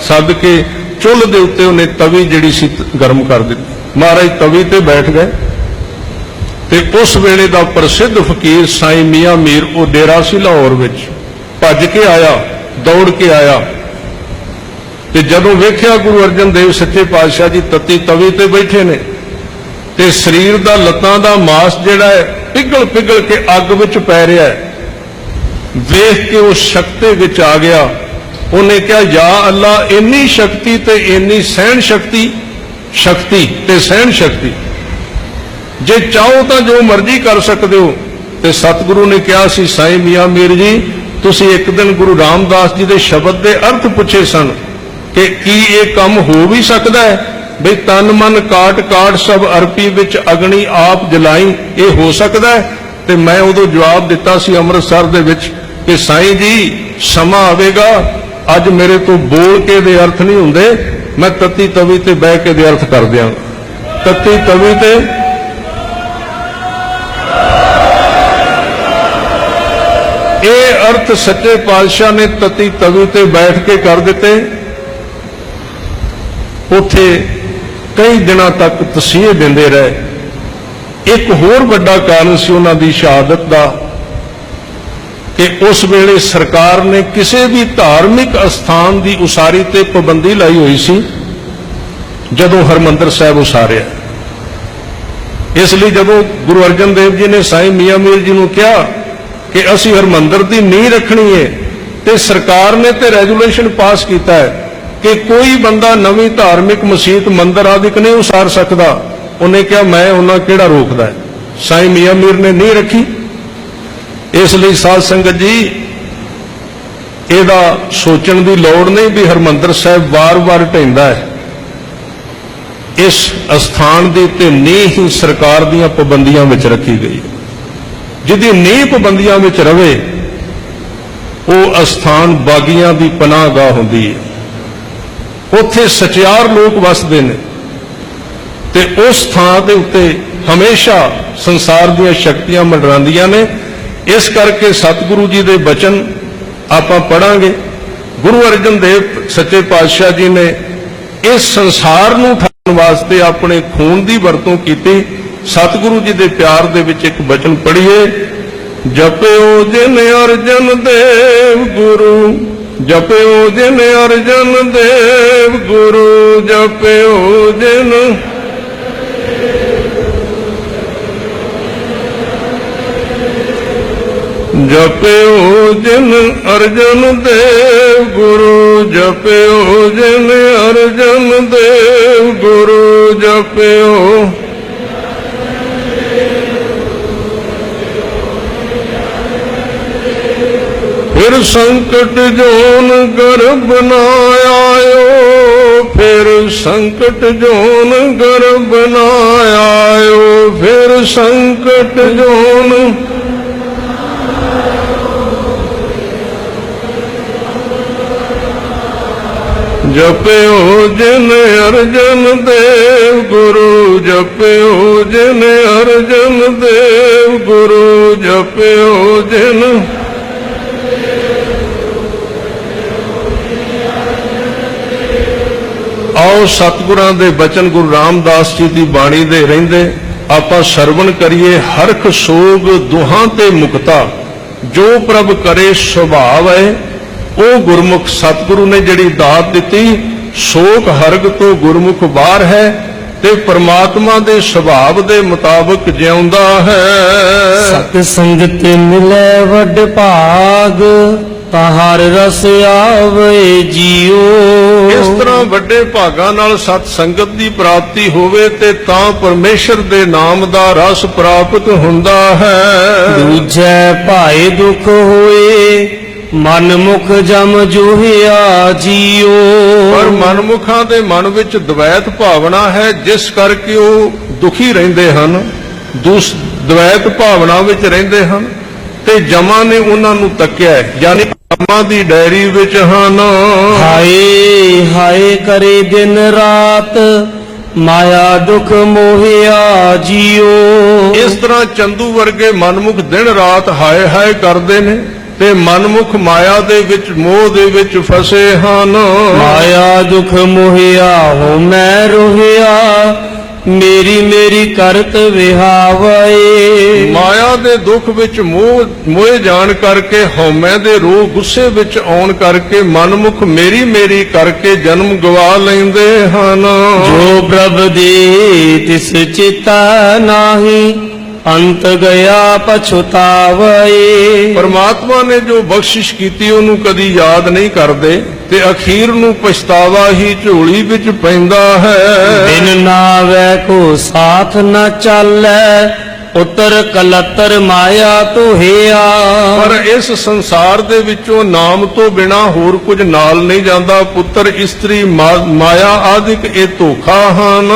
ਸੱਦ ਕੇ ਚੁੱਲ੍ਹ ਦੇ ਉੱਤੇ ਉਹਨੇ ਤਵੀ ਜਿਹੜੀ ਸੀ ਗਰਮ ਕਰ ਦਿੱਤੀ। ਮਹਾਰਾਜ ਤਵੀ ਤੇ ਬੈਠ ਗਏ ਤੇ ਉਸ ਵੇਲੇ ਦਾ ਪ੍ਰਸਿੱਧ ਫਕੀਰ ਸਾਈਂ ਮੀਆਂ ਮੀਰ, ਉਹ ਡੇਰਾ ਸੀ ਲਾਹੌਰ ਵਿੱਚ, ਭੱਜ ਕੇ ਆਇਆ, ਦੌੜ ਕੇ ਆਇਆ ਤੇ ਜਦੋਂ ਵੇਖਿਆ ਗੁਰੂ ਅਰਜਨ ਦੇਵ ਸੱਚੇ ਪਾਤਸ਼ਾਹ ਜੀ ਤੱਤੀ ਤਵੀ ਤੇ ਬੈਠੇ ਨੇ ਤੇ ਸਰੀਰ ਦਾ ਲੱਤਾਂ ਦਾ ਮਾਸ ਜਿਹੜਾ ਹੈ ਪਿਘਲ ਪਿਘਲ ਕੇ ਅੱਗ ਵਿੱਚ ਪੈ ਰਿਹਾ ਹੈ, ਵੇਖ ਕੇ ਉਹ ਸ਼ਕਤੀ ਵਿੱਚ ਆ ਗਿਆ। ਉਹਨੇ ਕਿਹਾ, ਯਾ ਅੱਲਾ, ਇੰਨੀ ਸ਼ਕਤੀ ਤੇ ਇੰਨੀ ਸਹਿਣ ਸ਼ਕਤੀ, ਸ਼ਕਤੀ ਤੇ ਸਹਿਣ ਸ਼ਕਤੀ, ਜੇ ਚਾਹੋ ਤਾਂ ਜੋ ਮਰਜ਼ੀ ਕਰ ਸਕਦੇ ਹੋ। ਤੇ ਸਤਿਗੁਰੂ ਨੇ ਕਿਹਾ ਸੀ, ਸਾਈਂ ਮੀਆਂ ਮੀਰ ਜੀ, ਤੁਸੀਂ ਇੱਕ ਦਿਨ ਗੁਰੂ ਰਾਮਦਾਸ ਜੀ ਦੇ ਸ਼ਬਦ ਦੇ ਅਰਥ ਪੁੱਛੇ ਸਨ ਕਿ ਕੀ ਇਹ ਕੰਮ ਹੋ ਵੀ ਸਕਦਾ ਹੈ ਬਈ ਤਨ ਮਨ ਕਾਟ ਕਾਟ ਸਭ ਅਰਪੀ ਵਿੱਚ ਅਗਨੀ ਆਪ ਜਲਾਈ, ਇਹ ਹੋ ਸਕਦਾ ਹੈ? ਤੇ ਮੈਂ ਉਦੋਂ ਜਵਾਬ ਦਿੱਤਾ ਸੀ ਅੰਮ੍ਰਿਤਸਰ ਦੇ ਵਿੱਚ ਕਿ ਸਾਈਂ ਜੀ ਸਮਾਂ ਆਵੇਗਾ, ਅੱਜ ਮੇਰੇ ਤੋਂ ਬੋਲ ਕੇ ਦੇ ਅਰਥ ਨਹੀਂ ਹੁੰਦੇ, ਮੈਂ ਤੱਤੀ ਤਵੀ ਤੇ ਬਹਿ ਕੇ ਦੇ ਅਰਥ ਕਰ ਦਿਆਂਗਾ। ਤੱਤੀ ਤਵੀ ਤੇ ਇਹ ਅਰਥ ਸੱਚੇ ਪਾਤਸ਼ਾਹ ਨੇ ਤੱਤੀ ਤਵੀ ਤੇ ਬੈਠ ਕੇ ਕਰ ਦਿੱਤੇ। ਉੱਥੇ ਕਈ ਦਿਨਾਂ ਤੱਕ ਤਸੀਹੇ ਦਿੰਦੇ ਰਹੇ। ਇੱਕ ਹੋਰ ਵੱਡਾ ਕਾਰਨ ਸੀ ਉਹਨਾਂ ਦੀ ਸ਼ਹਾਦਤ ਦਾ ਕਿ ਉਸ ਵੇਲੇ ਸਰਕਾਰ ਨੇ ਕਿਸੇ ਵੀ ਧਾਰਮਿਕ ਅਸਥਾਨ ਦੀ ਉਸਾਰੀ ਤੇ ਪਾਬੰਦੀ ਲਾਈ ਹੋਈ ਸੀ ਜਦੋਂ ਹਰਿਮੰਦਰ ਸਾਹਿਬ ਉਸਾਰਿਆ। ਇਸ ਲਈ ਜਦੋਂ ਗੁਰੂ ਅਰਜਨ ਦੇਵ ਜੀ ਨੇ ਸਾਈਂ ਮੀਆਂ ਮੀਰ ਜੀ ਨੂੰ ਕਿਹਾ कि ਅਸੀਂ ਹਰਮੰਦਰ ਦੀ ਨੀਂਹ ਰੱਖਣੀ ਹੈ ਤੇ ਸਰਕਾਰ ਨੇ ਤੇ ਰੈਜੂਲੇਸ਼ਨ ਪਾਸ ਕੀਤਾ ਹੈ ਕਿ ਕੋਈ ਬੰਦਾ ਨਵੀਂ ਧਾਰਮਿਕ ਮਸਜਿਦ ਮੰਦਰ ਆਦਿਕ ਨਹੀਂ ਉਸਾਰ ਸਕਦਾ। ਉਹਨੇ ਕਿਹਾ ਮੈਂ ਉਹਨਾਂ ਕਿਹੜਾ ਰੋਕਦਾ ਹੈ। ਸਾਈਂ ਮੀਆਂ ਮੀਰ ਨੇ ਨੀਂਹ ਰੱਖੀ। ਇਸ ਲਈ ਸਾਧ ਸੰਗਤ ਜੀ ਇਹਦਾ ਸੋਚਣ ਦੀ ਲੋੜ ਨਹੀਂ ਵੀ ਹਰਮੰਦਰ ਸਾਹਿਬ ਵਾਰ-ਵਾਰ ਢਹਿੰਦਾ ਹੈ। ਇਸ ਅਸਥਾਨ ਦੀ ਤੇ ਨੀਂਹ ਹੀ ਸਰਕਾਰ ਦੀਆਂ ਪਾਬੰਦੀਆਂ ਵਿੱਚ ਰੱਖੀ ਗਈ ਹੈ। ਜਿਹਦੀ ਨੀਂਹ ਪਾਬੰਦੀਆਂ ਵਿੱਚ ਰਵੇ ਉਹ ਅਸਥਾਨ ਬਾਗੀਆਂ ਦੀ ਪਨਾਹਗਾਹ ਹੁੰਦੀ ਹੈ। ਉੱਥੇ ਸਚਿਆਰ ਲੋਕ ਵਸਦੇ ਨੇ ਤੇ ਉਸ ਥਾਂ ਦੇ ਉੱਤੇ ਹਮੇਸ਼ਾ ਸੰਸਾਰ ਦੀਆਂ ਸ਼ਕਤੀਆਂ ਮੰਡਰਾਉਂਦੀਆਂ ਨੇ। ਇਸ ਕਰਕੇ ਸਤਿਗੁਰੂ ਜੀ ਦੇ ਬਚਨ ਆਪਾਂ ਪੜਾਂਗੇ। ਗੁਰੂ ਅਰਜਨ ਦੇਵ ਸੱਚੇ ਪਾਤਸ਼ਾਹ ਜੀ ਨੇ ਇਸ ਸੰਸਾਰ ਨੂੰ ਠਾਉਣ ਵਾਸਤੇ ਆਪਣੇ ਖੂਨ ਦੀ ਵਰਤੋਂ ਕੀਤੀ। ਸਤਿਗੁਰੂ ਜੀ ਦੇ ਪਿਆਰ ਦੇ ਵਿੱਚ ਇੱਕ ਬਚਨ ਪੜ੍ਹੀਏ। ਜਪਿਓ ਜਿਨ ਅਰਜਨ ਦੇਵ ਗੁਰੂ, ਜਪਿਓ ਜਿਨ ਅਰਜਨ ਦੇਵ ਗੁਰੂ, ਜਪਿਓ ਜਿਨ ਜਪਿਓ ਜਿਨ ਅਰਜਨ ਦੇਵ ਗੁਰੂ, ਜਪਿਓ ਜਿਨ ਅਰਜਨ ਦੇਵ ਗੁਰੂ, ਜਪਿਓ फिर संकट जोन गर्भ न आयो, फिर संकट जोन गर्भ न आयो, फिर संकट जोन जपयो जिन अर्जन देव गुरु, जपयो जिन अर्जन देव गुरु, जपयो जिन आओ सतगुरां दे बचन गुरु रामदास जी की बाणी दे रहिंदे आपां सरवण करिए। हरख सोग दुहां ते मुक्ता, जो प्रभ करे सुभाव है। ਉਹ ਗੁਰਮੁਖ ਸਤਿਗੁਰੂ ਨੇ ਜਿਹੜੀ ਦਾਤ ਦਿੱਤੀ, ਸ਼ੋਕ ਹਰਗ ਤੋਂ ਗੁਰਮੁਖ ਬਾਹਰ ਹੈ ਤੇ ਪ੍ਰਮਾਤਮਾ ਦੇ ਸੁਭਾਵ ਦੇ ਮੁਤਾਬਕ ਜਿਉਂਦਾ ਹੈ। ਸਤ ਸੰਗਤ ਮਿਲੇ ਵੱਡ ਭਾਗ, ਤਾਹਰ ਰਸ ਆਵੇ ਜੀਓ। ਇਸ ਤਰ੍ਹਾਂ ਵੱਡੇ ਭਾਗਾਂ ਨਾਲ ਸਤ ਸੰਗਤ ਦੀ ਪ੍ਰਾਪਤੀ ਹੋਵੇ ਤੇ ਤਾਂ ਪਰਮੇਸ਼ਰ ਦੇ ਨਾਮ ਦਾ ਰਸ ਪ੍ਰਾਪਤ ਹੁੰਦਾ ਹੈ। ਦੂਜੇ ਭਾਏ ਦੁਖ ਹੋਏ, ਮਨ ਮੁਖ ਜਮ ਜੋਹਿਆ ਜੀਓ। ਪਰ ਮਨਮੁਖਾਂ ਦੇ ਮਨ ਵਿੱਚ ਦਵੈਤ ਭਾਵਨਾ ਹੈ, ਜਿਸ ਕਰਕੇ ਉਹ ਦੁਖੀ ਰਹਿੰਦੇ ਹਨ, ਦਵੈਤ ਭਾਵਨਾ ਵਿੱਚ ਰਹਿੰਦੇ ਹਨ ਤੇ ਜਮਾਂ ਨੇ ਉਹਨਾਂ ਨੂੰ ਤੱਕਿਆ, ਯਾਨੀ ਜਮਾਂ ਦੀ ਡਾਇਰੀ ਵਿੱਚ ਹਨ। ਹਾਏ ਹਾਏ ਕਰੇ ਦਿਨ ਰਾਤ, ਮਾਇਆ ਦੁਖ ਮੋਹਿਆ ਜੀਓ। ਇਸ ਤਰ੍ਹਾਂ ਚੰਦੂ ਵਰਗੇ ਮਨਮੁਖ ਦਿਨ ਰਾਤ ਹਾਏ ਹਾਏ ਕਰਦੇ ਨੇ ਤੇ ਮਨਮੁਖ ਮਾਇਆ ਦੇ ਵਿੱਚ ਮੋਹ ਦੇ ਵਿੱਚ ਫਸੇ ਹਨ। ਮਾਇਆ ਦੁਖ ਮੋਹਿਆ ਹੋ ਮੈਂ ਰੋਹਿਆ, ਮੇਰੀ ਮੇਰੀ ਕਰਤ ਵਿਹਾਵੇ। ਮਾਇਆ ਦੇ ਦੁੱਖ ਵਿੱਚ ਮੋਏ ਜਾਣ ਕਰਕੇ, ਹਉਮੈ ਦੇ ਰੋਹ ਗੁੱਸੇ ਵਿੱਚ ਆਉਣ ਕਰਕੇ ਮਨਮੁਖ ਮੇਰੀ ਮੇਰੀ ਕਰਕੇ ਜਨਮ ਗਵਾ ਲੈਂਦੇ ਹਨ। ਜੋ ਪ੍ਰਭ ਦੇ ਤਿਸ ਚਿਤਾ ਨਾਹੀ, ਅੰਤ ਗਿਆ ਪਛਤਾਵੇ। ਪਰਮਾਤਮਾ ਨੇ ਜੋ ਬਖਸ਼ਿਸ਼ ਕੀਤੀ ਉਹਨੂੰ ਕਦੀ ਯਾਦ ਨਹੀਂ ਕਰਦੇ ਤੇ ਅਖੀਰ ਨੂੰ ਪਛਤਾਵਾ ਹੀ ਝੋਲੀ ਵਿੱਚ ਪੈਂਦਾ ਹੈ। ਬਿਨ ਨਾਵੈ ਕੋ ਸਾਥ ਨ ਚਾਲੈ, ਉਤਰ ਕਲਤਰ ਮਾਇਆ ਤੋਹਿਆ। ਪਰ ਇਸ ਸੰਸਾਰ ਦੇ ਵਿੱਚੋਂ ਨਾਮ ਤੋਂ ਬਿਨਾ ਹੋਰ ਕੁਝ ਨਾਲ ਨਹੀਂ ਜਾਂਦਾ। ਪੁੱਤਰ ਇਸਤਰੀ ਮਾਇਆ ਆਦਿਕ ਇਹ ਧੋਖਾ ਹਨ।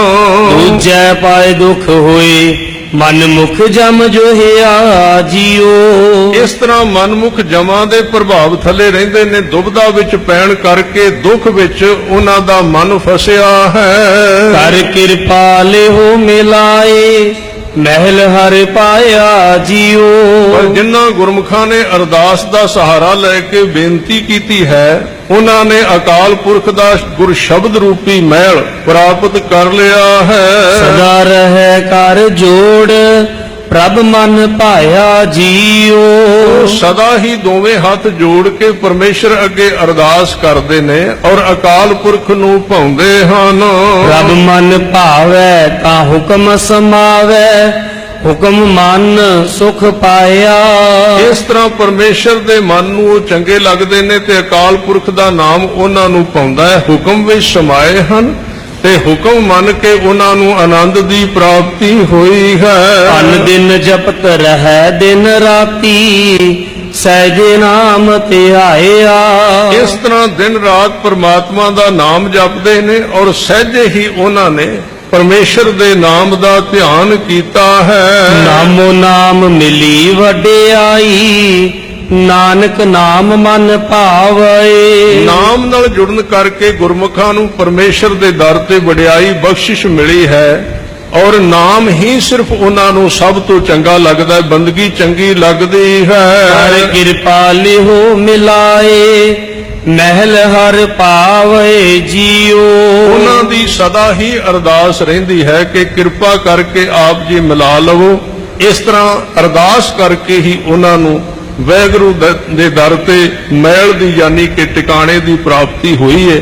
ਦੂਜੈ ਪਾਏ ਦੁਖ ਹੋਏ, ਮਨ ਮੁਖ ਜਮ ਜੋਹਿਆ ਜੀਓ। ਇਸ ਤਰ੍ਹਾਂ ਮਨਮੁਖ ਜਮਾਂ ਦੇ ਪ੍ਰਭਾਵ ਥੱਲੇ ਰਹਿੰਦੇ ਨੇ, ਦੁਬਦਾ ਵਿੱਚ ਪੈਣ ਕਰਕੇ ਦੁੱਖ ਵਿੱਚ ਉਹਨਾਂ ਦਾ ਮਨ ਫਸਿਆ ਹੈ। ਕਰ ਕਿਰਪਾ ਲਿਹੋ ਮਿਲਾਏ, ਮਹਿਲ ਹਰ ਪਾਇਆ ਜੀਓ। ਪਰ ਜਿਨ੍ਹਾਂ ਗੁਰਮੁਖਾਂ ਨੇ ਅਰਦਾਸ ਦਾ ਸਹਾਰਾ ਲੈ ਕੇ ਬੇਨਤੀ ਕੀਤੀ ਹੈ, ਉਹਨਾਂ ਨੇ ਅਕਾਲ ਪੁਰਖ ਦਾ ਗੁਰ ਸ਼ਬਦ ਰੂਪੀ ਮਹਿਲ ਪ੍ਰਾਪਤ ਕਰ ਲਿਆ ਹੈ। ਸਦਾ ਰਹਿ ਕਰ ਜੋੜ, ਪ੍ਰਭ ਮਨ ਭਾਇਆ ਜੀਓ। ਸਦਾ ਹੀ ਦੋਵੇਂ ਹੱਥ ਜੋੜ ਕੇ ਪਰਮੇਸ਼ਰ ਅੱਗੇ ਅਰਦਾਸ ਕਰਦੇ ਨੇ ਔਰ ਅਕਾਲ ਪੁਰਖ ਨੂੰ ਭਾਉਂਦੇ ਹਨ। ਪ੍ਰਭ ਮਨ ਭਾਵੈ ਤਾਂ ਹੁਕਮ ਸਮਾਵੈ, ਹੁਕਮ ਮੰਨ ਸੁਖ ਪਾਇਆ। ਇਸ ਤਰ੍ਹਾਂ ਪਰਮੇਸ਼ਰ ਦੇ ਮਨ ਨੂੰ ਉਹ ਚੰਗੇ ਲੱਗਦੇ ਨੇ ਤੇ ਅਕਾਲ ਪੁਰਖ ਦਾ ਨਾਮ ਉਹਨਾਂ ਨੂੰ ਪਾਉਂਦਾ ਹੈ। ਹੁਕਮ ਵਿੱਚ ਸਮਾਏ ਹਨ ਤੇ ਹੁਕਮ ਮੰਨ ਕੇ ਉਹਨਾਂ ਨੂੰ ਆਨੰਦ ਦੀ ਪ੍ਰਾਪਤੀ ਹੋਈ ਹੈ। ਅਨ ਦਿਨ ਜਪਤ ਰਹਿ ਦਿਨ ਰਾਤੀ ਸਹਿਜੇ ਨਾਮ ਧਿਆਇਆ। ਇਸ ਤਰ੍ਹਾਂ ਦਿਨ ਰਾਤ ਪਰਮਾਤਮਾ ਦਾ ਨਾਮ ਜਪਦੇ ਨੇ ਔਰ ਸਹਿਜੇ ਹੀ ਉਹਨਾਂ ਨੇ ਪਰਮੇਸ਼ਰ ਦੇ ਨਾਮ ਦਾ ਧਿਆਨ ਕੀਤਾ ਹੈ। ਨਾਮੋ ਨਾਮ ਮਿਲੀ ਵਡਿਆਈ ਨਾਨਕ ਨਾਮ ਮਨ ਭਾਵੇ। ਨਾਮ ਨਾਲ ਜੁੜਨ ਕਰਕੇ ਗੁਰਮੁਖਾਂ ਨੂੰ ਪਰਮੇਸ਼ਰ ਦੇ ਦਰ ਤੇ ਵਡਿਆਈ ਬਖਸ਼ਿਸ਼ ਮਿਲੀ ਹੈ ਔਰ ਨਾਮ ਹੀ ਸਿਰਫ ਉਹਨਾਂ ਨੂੰ ਸਭ ਤੋਂ ਚੰਗਾ ਲੱਗਦਾ ਹੈ, ਬੰਦਗੀ ਚੰਗੀ ਲੱਗਦੀ ਹੈ। ਹਰ ਕਿਰਪਾ ਲਿਹੋ ਮਿਲਾਏ ਮਹਿਲ ਹਰ ਪਾਵੇ ਜੀਓ। ਉਹਨਾਂ ਦੀ ਸਦਾ ਹੀ ਅਰਦਾਸ ਰਹਿੰਦੀ ਹੈ ਕਿ ਕਿਰਪਾ ਕਰਕੇ ਆਪ ਜੀ ਮਿਲਾ ਲਵੋ। ਇਸ ਤਰ੍ਹਾਂ ਅਰਦਾਸ ਕਰਕੇ ਹੀ ਉਹਨਾਂ ਨੂੰ ਵਾਹਿਗੁਰੂ ਦੇ ਦਰ ਤੇ ਮਹਿਲ ਦੀ ਯਾਨੀ ਕਿ ਟਿਕਾਣੇ ਦੀ ਪ੍ਰਾਪਤੀ ਹੋਈ ਹੈ।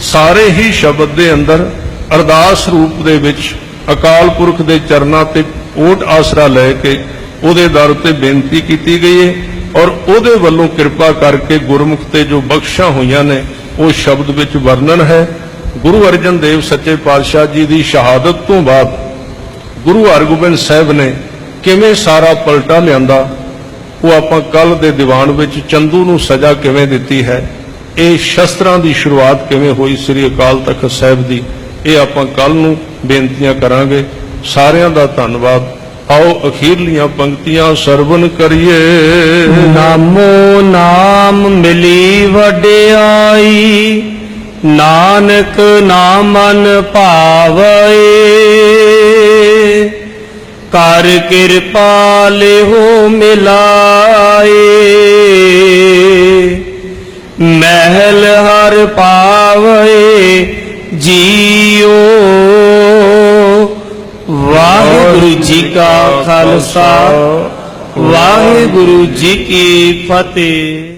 ਸਾਰੇ ਹੀ ਸ਼ਬਦ ਦੇ ਅੰਦਰ ਅਰਦਾਸ ਰੂਪ ਦੇ ਵਿੱਚ ਅਕਾਲ ਪੁਰਖ ਦੇ ਚਰਨਾਂ ਤੇ ਓਟ ਆਸਰਾ ਲੈ ਕੇ ਉਹਦੇ ਦਰ ਤੇ ਬੇਨਤੀ ਕੀਤੀ ਗਈ ਹੈ ਔਰ ਉਹਦੇ ਵੱਲੋਂ ਕਿਰਪਾ ਕਰਕੇ ਗੁਰਮੁਖ ਤੇ ਜੋ ਬਖਸ਼ਾਂ ਹੋਈਆਂ ਨੇ ਉਹ ਸ਼ਬਦ ਵਿੱਚ ਵਰਣਨ ਹੈ। ਗੁਰੂ ਅਰਜਨ ਦੇਵ ਸੱਚੇ ਪਾਤਸ਼ਾਹ ਜੀ ਦੀ ਸ਼ਹਾਦਤ ਤੋਂ ਬਾਅਦ ਗੁਰੂ ਹਰਗੋਬਿੰਦ ਸਾਹਿਬ ਨੇ ਕਿਵੇਂ ਸਾਰਾ ਪਲਟਾ ਲਿਆਂਦਾ, ਉਹ ਆਪਾਂ ਕੱਲ ਦੇ ਦੀਵਾਨ ਵਿੱਚ ਚੰਦੂ ਨੂੰ ਸਜ਼ਾ ਕਿਵੇਂ ਦਿੱਤੀ ਹੈ, ਇਹ ਸ਼ਸਤਰਾਂ ਦੀ ਸ਼ੁਰੂਆਤ ਕਿਵੇਂ ਹੋਈ ਸ੍ਰੀ ਅਕਾਲ ਤਖਤ ਸਾਹਿਬ ਦੀ, ਇਹ ਆਪਾਂ ਕੱਲ ਨੂੰ ਬੇਨਤੀਆਂ ਕਰਾਂਗੇ। ਸਾਰਿਆਂ ਦਾ ਧੰਨਵਾਦ। ਆਓ ਅਖੀਰਲੀਆਂ ਪੰਕਤੀਆਂ ਸਰਵਨ ਕਰੀਏ। ਨਾਮੋ ਨਾਮ ਮਿਲੀ ਵਡਿਆਈ ਨਾਨਕ ਨਾਮ ਮਨ ਭਾਵੇ। ਕਰ ਕਿਰਪਾ ਲਿਹੋ ਮਿਲਾਏ ਮਹਿਲ ਹਰ ਪਾਵੇ ਜੀਓ। ਵਾਹਿਗੁਰੂ ਜੀ ਕਾ ਖਾਲਸਾ ਵਾਹਿਗੁਰੂ ਜੀ ਕੀ ਫਤਿਹ।